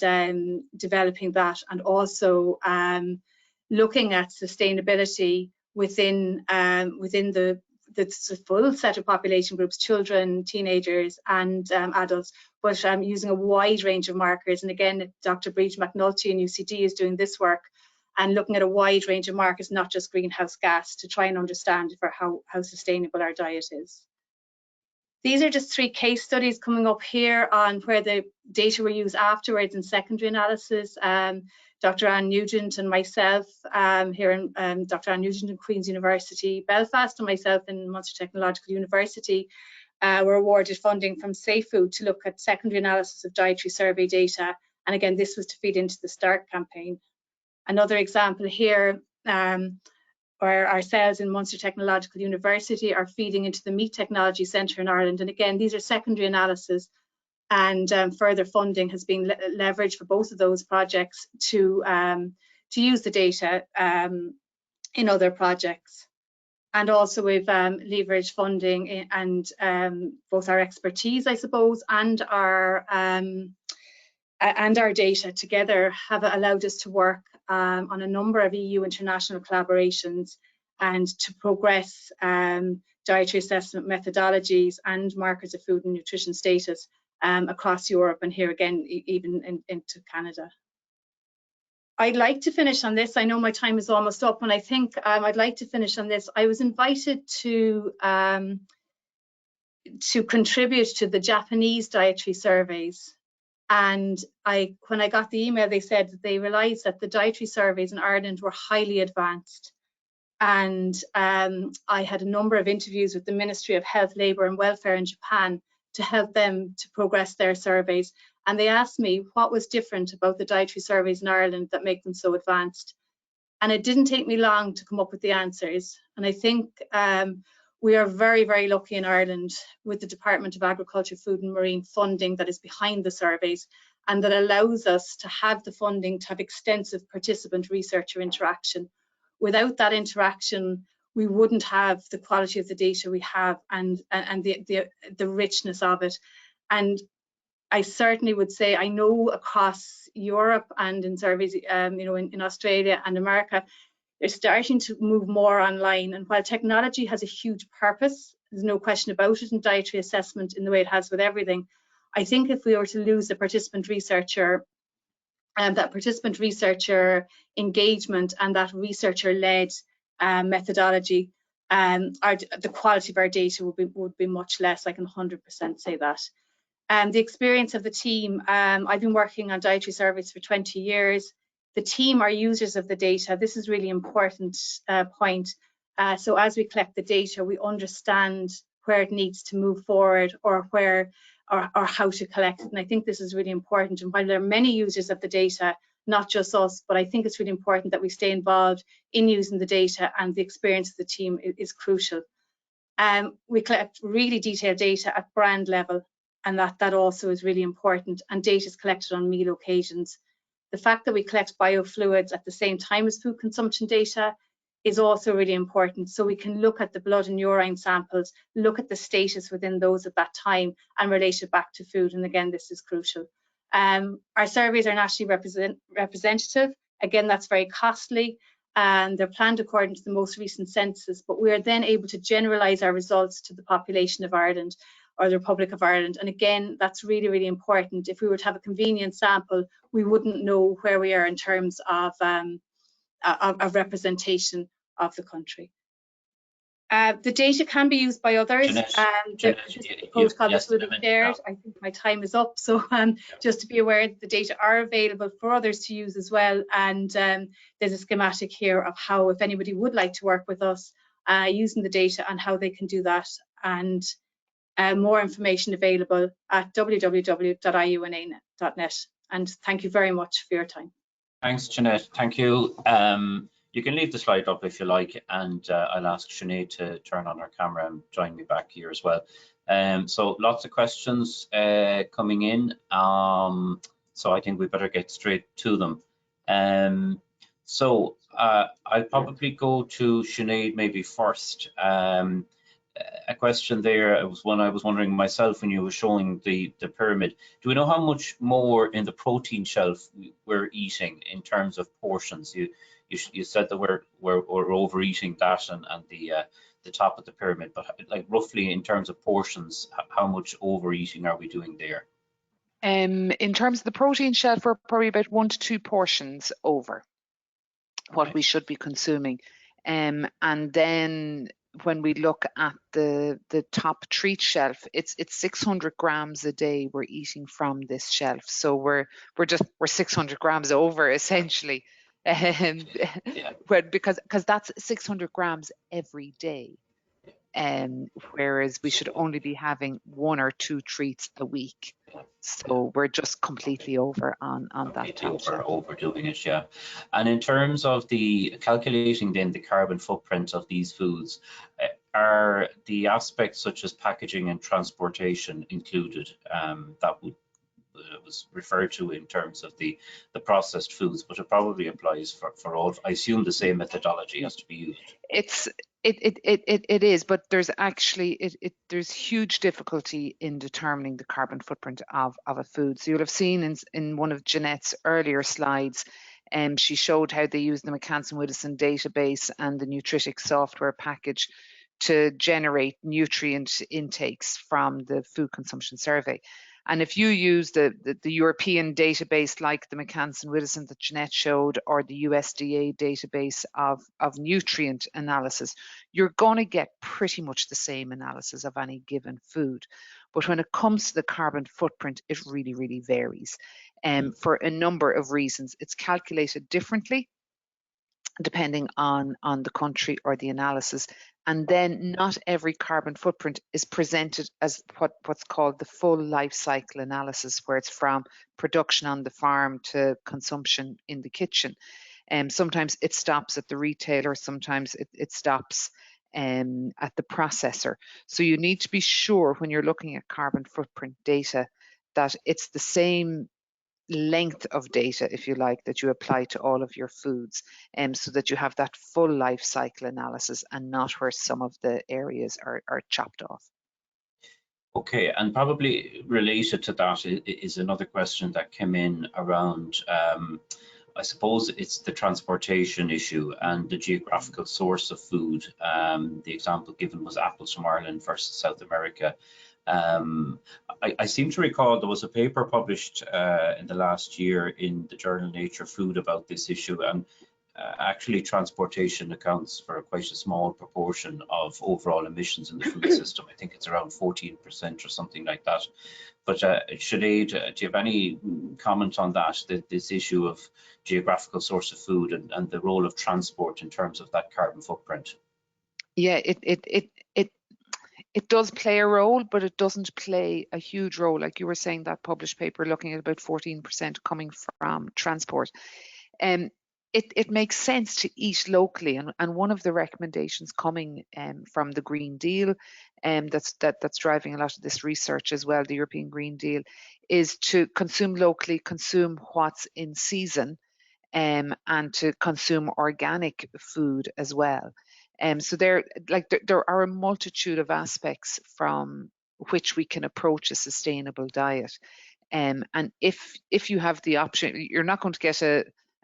developing that, and also looking at sustainability within the full set of population groups, children, teenagers and adults, but using a wide range of markers. And again, Dr. Breach McNulty in UCD is doing this work and looking at a wide range of markers, not just greenhouse gas, to try and understand for how sustainable our diet is. These are just 3 case studies coming up here on where the data were used afterwards in secondary analysis. Dr. Anne Nugent and myself here in Dr. Anne Nugent in Queen's University Belfast and myself in Munster Technological University were awarded funding from Safe Food to look at secondary analysis of dietary survey data. And again, this was to feed into the START campaign. Another example here, where ourselves in Munster Technological University are feeding into the Meat Technology Centre in Ireland. And again, these are secondary analysis, and further funding has been leveraged for both of those projects to use the data in other projects. And also we've leveraged funding and both our expertise, I suppose, and our data together have allowed us to work on a number of EU international collaborations and to progress dietary assessment methodologies and markers of food and nutrition status across Europe, and here again even into Canada. I'd like to finish on this. I know my time is almost up, and I think I'd like to finish on this. I was invited to contribute to the Japanese dietary surveys. And when I got the email, they said that they realised that the dietary surveys in Ireland were highly advanced. And I had a number of interviews with the Ministry of Health, Labour and Welfare in Japan to help them to progress their surveys. And they asked me what was different about the dietary surveys in Ireland that make them so advanced. And it didn't take me long to come up with the answers. And I think we are very, very lucky in Ireland with the Department of Agriculture, Food and Marine funding that is behind the surveys, and that allows us to have the funding to have extensive participant researcher interaction. Without that interaction, we wouldn't have the quality of the data we have and the richness of it. And I certainly would say, I know across Europe and in surveys, in Australia and America, they're starting to move more online. And while technology has a huge purpose, there's no question about it in dietary assessment in the way it has with everything, I think if we were to lose the participant researcher, that participant researcher engagement and that researcher-led methodology, the quality of our data would be much less. I can 100% say that. The experience of the team, I've been working on dietary surveys for 20 years. The team are users of the data. This is really important point. So as we collect the data, we understand where it needs to move forward or how to collect it. And I think this is really important. And while there are many users of the data, not just us, but I think it's really important that we stay involved in using the data, and the experience of the team is crucial. We collect really detailed data at brand level, and that also is really important. And data is collected on meal occasions. The fact that we collect biofluids at the same time as food consumption data is also really important. So we can look at the blood and urine samples, look at the status within those at that time and relate it back to food. And again, this is crucial. Our surveys are nationally representative. Again, that's very costly. And they're planned according to the most recent census, but we are then able to generalise our results to the population of Ireland or the Republic of Ireland. And again, that's really, really important. If we were to have a convenient sample, we wouldn't know where we are in terms of representation of the country. The data can be used by others. The protocol that will be shared. I think my time is up, so just to be aware that the data are available for others to use as well. And there's a schematic here of how, if anybody would like to work with us using the data, and how they can do that. And more information available at www.iuna.net. And thank you very much for your time. Thanks, Jeanette. Thank you. You can leave the slide up if you like, and I'll ask Sinead to turn on her camera and join me back here as well. So lots of questions coming in. So I think we better get straight to them. So I'll probably go to Sinead maybe first. A question there, it was one I was wondering myself when you were showing the pyramid. Do we know how much more in the protein shelf we're eating in terms of portions? You said that we're overeating that and the top of the pyramid, but like roughly in terms of portions, how much overeating are we doing there? In terms of the protein shelf, we're probably about 1 to 2 portions over what we should be consuming. And then when we look at the top treat shelf, it's 600 grams a day we're eating from this shelf. So we're 600 grams over essentially, Yeah. because that's 600 grams every day. Whereas we should only be having 1 or 2 treats a week. So we're just completely over on that top shelf. Overdoing it, yeah. And in terms of the calculating then the carbon footprint of these foods, are the aspects such as packaging and transportation included? That was referred to in terms of the processed foods, but it probably applies for all. I assume the same methodology has to be used. It is, but there's actually there's huge difficulty in determining the carbon footprint of a food. So you'll have seen in one of Jeanette's earlier slides, she showed how they use the McCann-Whitison database and the Nutritics software package to generate nutrient intakes from the food consumption survey. And if you use the European database like the McCann-Whitison that Jeanette showed, or the USDA database of nutrient analysis, you're going to get pretty much the same analysis of any given food. But when it comes to the carbon footprint, it really, really varies. For a number of reasons. It's calculated differently depending on the country or the analysis. And then not every carbon footprint is presented as what's called the full life cycle analysis, where it's from production on the farm to consumption in the kitchen. Sometimes it stops at the retailer, sometimes it stops at the processor. So you need to be sure when you're looking at carbon footprint data that it's the same length of data, if you like, that you apply to all of your foods, so that you have that full life cycle analysis and not where some of the areas are chopped off. Okay, and probably related to that is another question that came in around, I suppose it's the transportation issue and the geographical source of food. The example given was apples from Ireland versus South America. I seem to recall there was a paper published in the last year in the journal Nature Food about this issue, and actually transportation accounts for quite a small proportion of overall emissions in the food system. I think it's around 14% or something like that. But Sinead, do you have any comment on that, this issue of geographical source of food and the role of transport in terms of that carbon footprint? Yeah, it does play a role, but it doesn't play a huge role. Like you were saying, that published paper looking at about 14% coming from transport. It makes sense to eat locally, and one of the recommendations coming from the Green Deal, that's driving a lot of this research as well, the European Green Deal, is to consume locally, consume what's in season, and to consume organic food as well. So there are a multitude of aspects from which we can approach a sustainable diet. And if you have the option, you're not going to get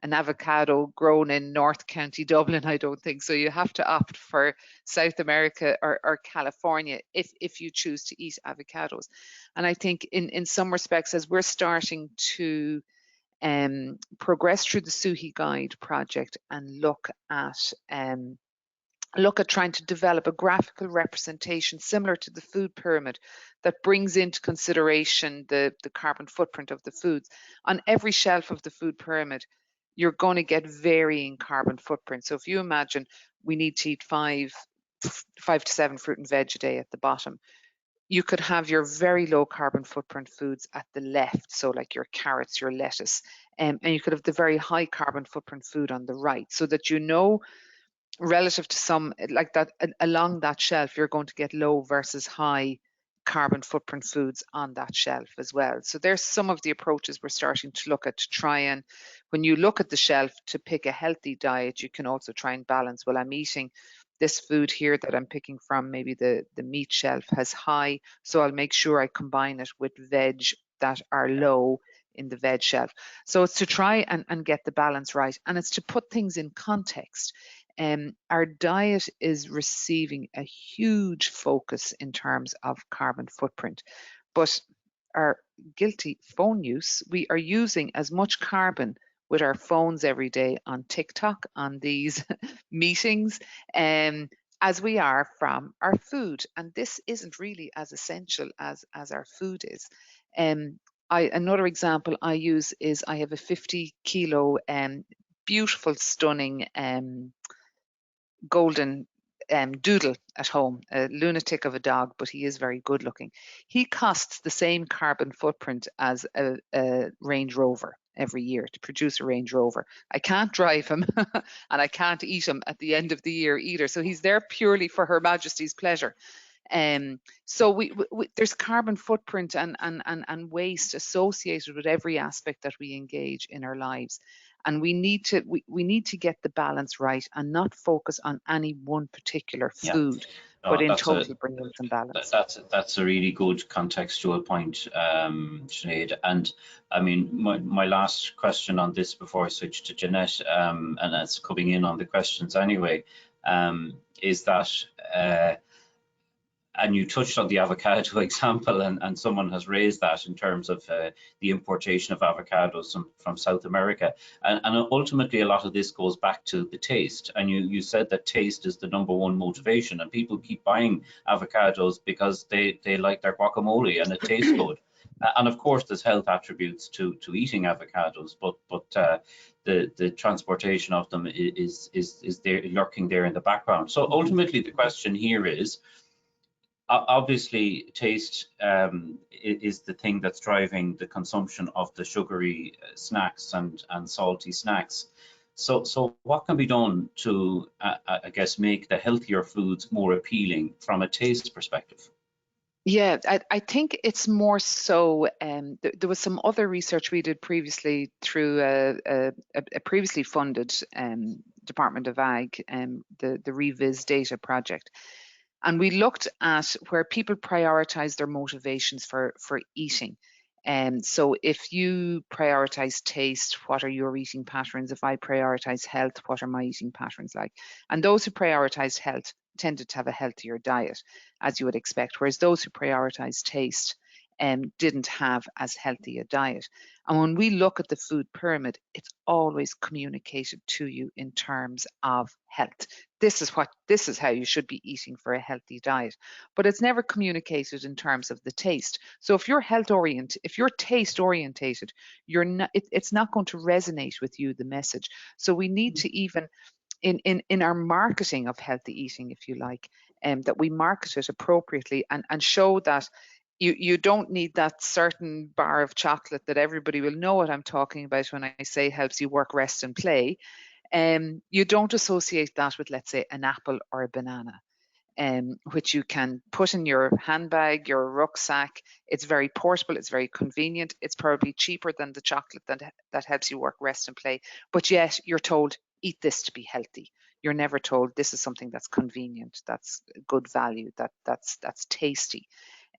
an avocado grown in North County Dublin, I don't think. So you have to opt for South America or California if you choose to eat avocados. And I think in some respects, as we're starting to progress through the SUHI Guide project and look at trying to develop a graphical representation similar to the food pyramid that brings into consideration the carbon footprint of the foods. On every shelf of the food pyramid, you're going to get varying carbon footprint. So if you imagine we need to eat 5 to 7 fruit and veg a day at the bottom, you could have your very low carbon footprint foods at the left, so like your carrots, your lettuce, and you could have the very high carbon footprint food on the right, so that you know relative to some like that along that shelf, you're going to get low versus high carbon footprint foods on that shelf as well. So there's some of the approaches we're starting to look at to try, and when you look at the shelf to pick a healthy diet, you can also try and balance, well, I'm eating this food here that I'm picking from, maybe the meat shelf has high, so I'll make sure I combine it with veg that are low in the veg shelf. So it's to try and get the balance right, and it's to put things in context. Our diet is receiving a huge focus in terms of carbon footprint, but our guilty phone use, we are using as much carbon with our phones every day on TikTok, on these meetings, as we are from our food. And this isn't really as essential as our food is. Another example I use is I have a 50 kilo beautiful, stunning golden doodle at home, a lunatic of a dog, but he is very good looking. He costs the same carbon footprint as a Range Rover every year to produce a Range Rover. I can't drive him and I can't eat him at the end of the year either. So he's there purely for Her Majesty's pleasure. So we there's carbon footprint and waste associated with every aspect that we engage in our lives. And we need to get the balance right and not focus on any one particular food, but in total bring in some balance. That's a really good contextual point, Sinead. And I mean, my last question on this before I switch to Jeanette, and that's coming in on the questions anyway, is that and you touched on the avocado example, and someone has raised that in terms of the importation of avocados from South America. And ultimately, a lot of this goes back to the taste. And you said that taste is the #1 motivation, and people keep buying avocados because they like their guacamole and it tastes good. And of course, there's health attributes to eating avocados, but the transportation of them is there, lurking there in the background. So ultimately, the question here is, obviously, taste is the thing that's driving the consumption of the sugary snacks and salty snacks. So what can be done to, I guess, make the healthier foods more appealing from a taste perspective? Yeah, I think it's more so, there was some other research we did previously through a previously funded Department of Ag, the Reviz Data project. And we looked at where people prioritize their motivations for eating. So if you prioritize taste, what are your eating patterns? If I prioritize health, what are my eating patterns like? And those who prioritized health tended to have a healthier diet, as you would expect, whereas those who prioritize taste didn't have as healthy a diet. And when we look at the food pyramid, it's always communicated to you in terms of health. This is how you should be eating for a healthy diet, but it's never communicated in terms of the taste. So if you're if you're taste orientated, it's not going to resonate with you, the message. So we need to, even in our marketing of healthy eating, if you like, that we market it appropriately and show that you don't need that certain bar of chocolate that everybody will know what I'm talking about when I say helps you work, rest and play. You don't associate that with, let's say, an apple or a banana, which you can put in your handbag, your rucksack. It's very portable, it's very convenient, it's probably cheaper than the chocolate that helps you work, rest and play. But yet you're told, eat this to be healthy. You're never told this is something that's convenient, that's good value, that's tasty.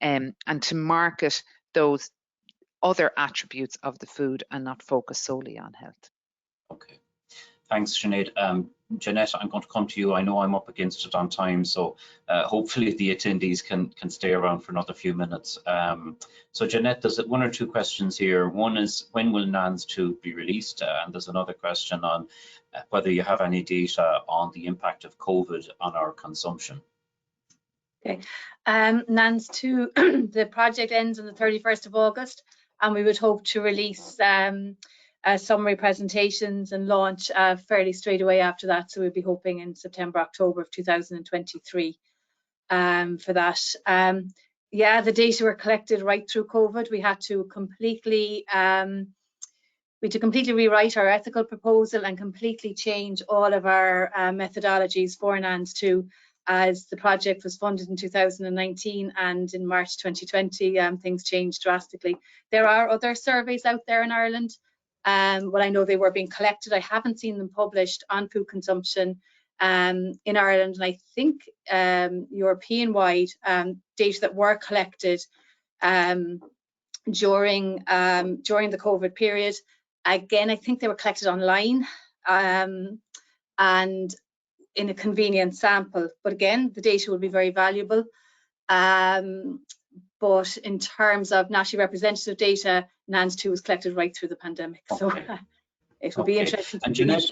And to market those other attributes of the food and not focus solely on health. Okay, thanks, Sinead. Jeanette, I'm going to come to you. I know I'm up against it on time, so hopefully the attendees can stay around for another few minutes. So Jeanette, there's one or two questions here. One is, when will NANS 2 be released? And there's another question on whether you have any data on the impact of COVID on our consumption. Okay, NANS 2, the project ends on the 31st of August, and we would hope to release summary presentations and launch fairly straight away after that. So we'd be hoping in September, October of 2023 for that. Yeah, the data were collected right through COVID. We had to completely rewrite our ethical proposal and completely change all of our methodologies for NANS 2, as the project was funded in 2019, and in March 2020 things changed drastically. There are other surveys out there in Ireland. Well, I know they were being collected. I haven't seen them published on food consumption in Ireland, and I think European-wide data that were collected during the COVID period. Again, I think they were collected online and in a convenient sample, but again, the data will be very valuable. But in terms of nationally representative data, NANS 2 was collected right through the pandemic. Okay. it would be Okay. interesting to And see. Jeanette,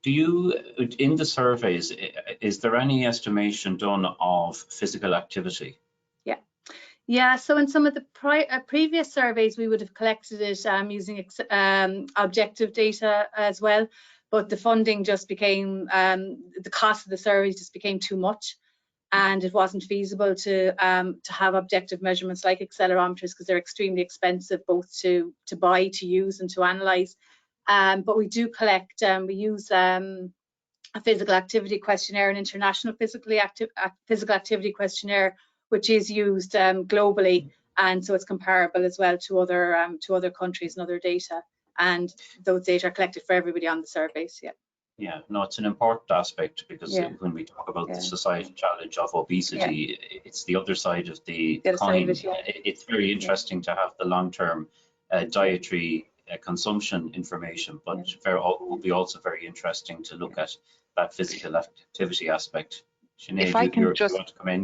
do you, in the surveys, is there any estimation done of physical activity? Yeah, so in some of the previous surveys, we would have collected it using objective data as well, but the funding just became, the cost of the surveys just became too much, and it wasn't feasible to have objective measurements like accelerometers, because they're extremely expensive both to buy, to use, and to analyse. But we do collect, we use a physical activity questionnaire, an international physical activity questionnaire, which is used globally, and so it's comparable as well to other countries and other data. And those data are collected for everybody on the surveys. Yeah, no, it's an important aspect, because when we talk about the societal challenge of obesity, it's the other side of the coin. It's very interesting to have the long-term dietary consumption information, but it will be also very interesting to look at that physical activity aspect. Sinead, If I can you just, want to come in?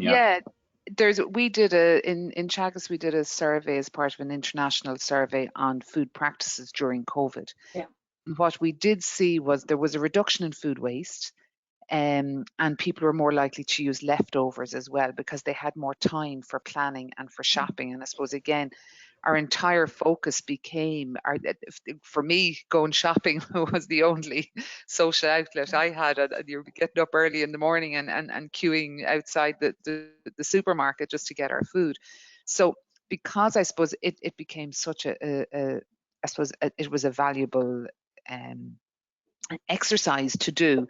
we did in Teagasc, we did a survey as part of an international survey on food practices during COVID. What we did see was there was a reduction in food waste, and people were more likely to use leftovers as well, because they had more time for planning and for shopping. And I suppose, again, our entire focus became, for me, going shopping was the only social outlet I had. You're getting up early in the morning and queuing outside the supermarket just to get our food. So because I suppose it became such it was a valuable exercise to do,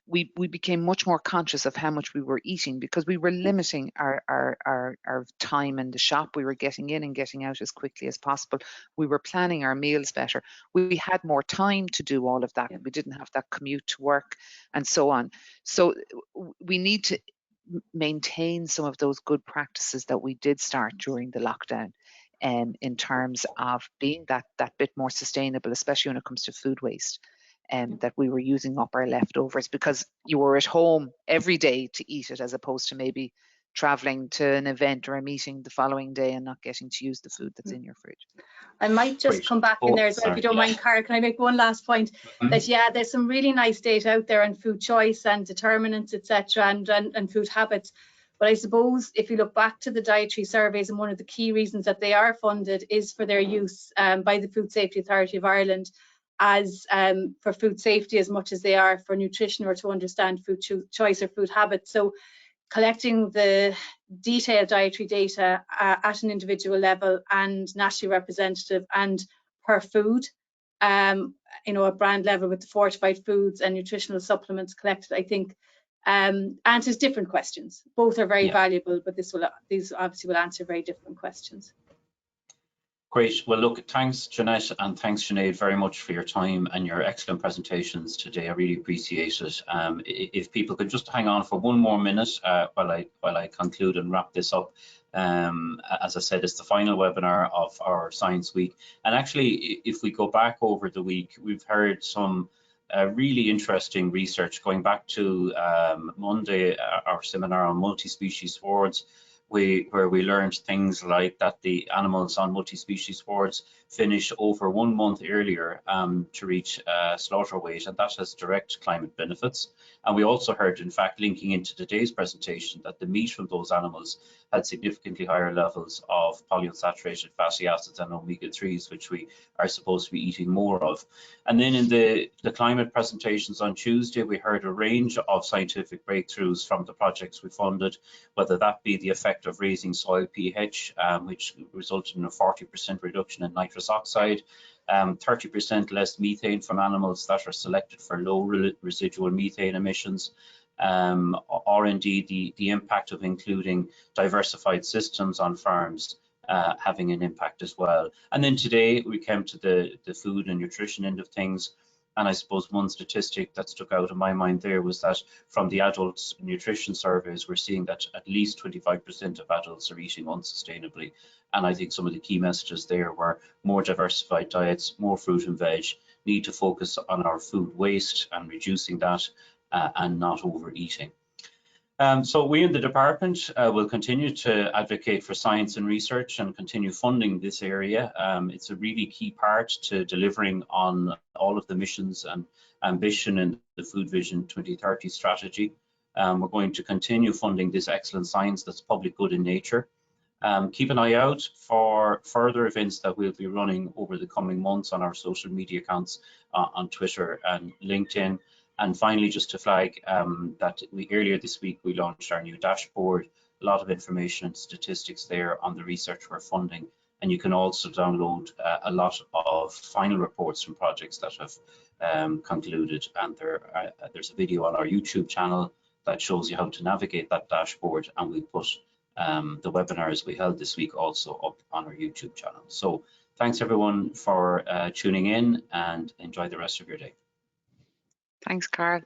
we became much more conscious of how much we were eating, because we were limiting our time in the shop. We were getting in and getting out as quickly as possible. We were planning our meals better. We had more time to do all of that. We didn't have that commute to work and so on. So we need to maintain some of those good practices that we did start during the lockdown, in terms of being that bit more sustainable, especially when it comes to food waste. That we were using up our leftovers, because you were at home every day to eat it, as opposed to maybe traveling to an event or a meeting the following day and not getting to use the food that's in your fridge. I might just come back in there as well, if you don't mind, Cara. Can I make one last point? That there's some really nice data out there on food choice and determinants, etc., and food habits. But I suppose if you look back to the dietary surveys, and one of the key reasons that they are funded is for their use by the Food Safety Authority of Ireland, as for food safety as much as they are for nutrition, or to understand food choice or food habits. So collecting the detailed dietary data at an individual level and nationally representative and per food, at brand level with the fortified foods and nutritional supplements collected, I think answers different questions. Both are very valuable, but these obviously will answer very different questions. Great. Well, look, thanks, Jeanette, and thanks, Sinead, very much for your time and your excellent presentations today. I really appreciate it. If people could just hang on for one more minute while I conclude and wrap this up. As I said, it's the final webinar of our Science Week. And actually, if we go back over the week, we've heard some really interesting research going back to Monday, our seminar on multi-species swords, where we learned things like that the animals on multi-species wards finish over 1 month earlier to reach slaughter weight, and that has direct climate benefits. And we also heard, in fact, linking into today's presentation, that the meat from those animals had significantly higher levels of polyunsaturated fatty acids and omega-3s, which we are supposed to be eating more of. And then in the climate presentations on Tuesday, we heard a range of scientific breakthroughs from the projects we funded, whether that be the effect of raising soil pH, which resulted in a 40% reduction in nitrous oxide, 30% less methane from animals that are selected for low residual methane emissions, or indeed the impact of including diversified systems on farms having an impact as well. And then today we came to the food and nutrition end of things. And I suppose one statistic that stuck out in my mind there was that from the adult nutrition surveys, we're seeing that at least 25% of adults are eating unsustainably. And I think some of the key messages there were more diversified diets, more fruit and veg, need to focus on our food waste and reducing that, and not overeating. So we in the department will continue to advocate for science and research and continue funding this area. It's a really key part to delivering on all of the missions and ambition in the Food Vision 2030 strategy. We're going to continue funding this excellent science that's public good in nature. Keep an eye out for further events that we'll be running over the coming months on our social media accounts on Twitter and LinkedIn. And finally, just to flag that earlier this week, we launched our new dashboard, a lot of information and statistics there on the research we're funding. And you can also download a lot of final reports from projects that have concluded. And there's a video on our YouTube channel that shows you how to navigate that dashboard. And we put the webinars we held this week also up on our YouTube channel. So thanks everyone for tuning in, and enjoy the rest of your day. Thanks, Carl.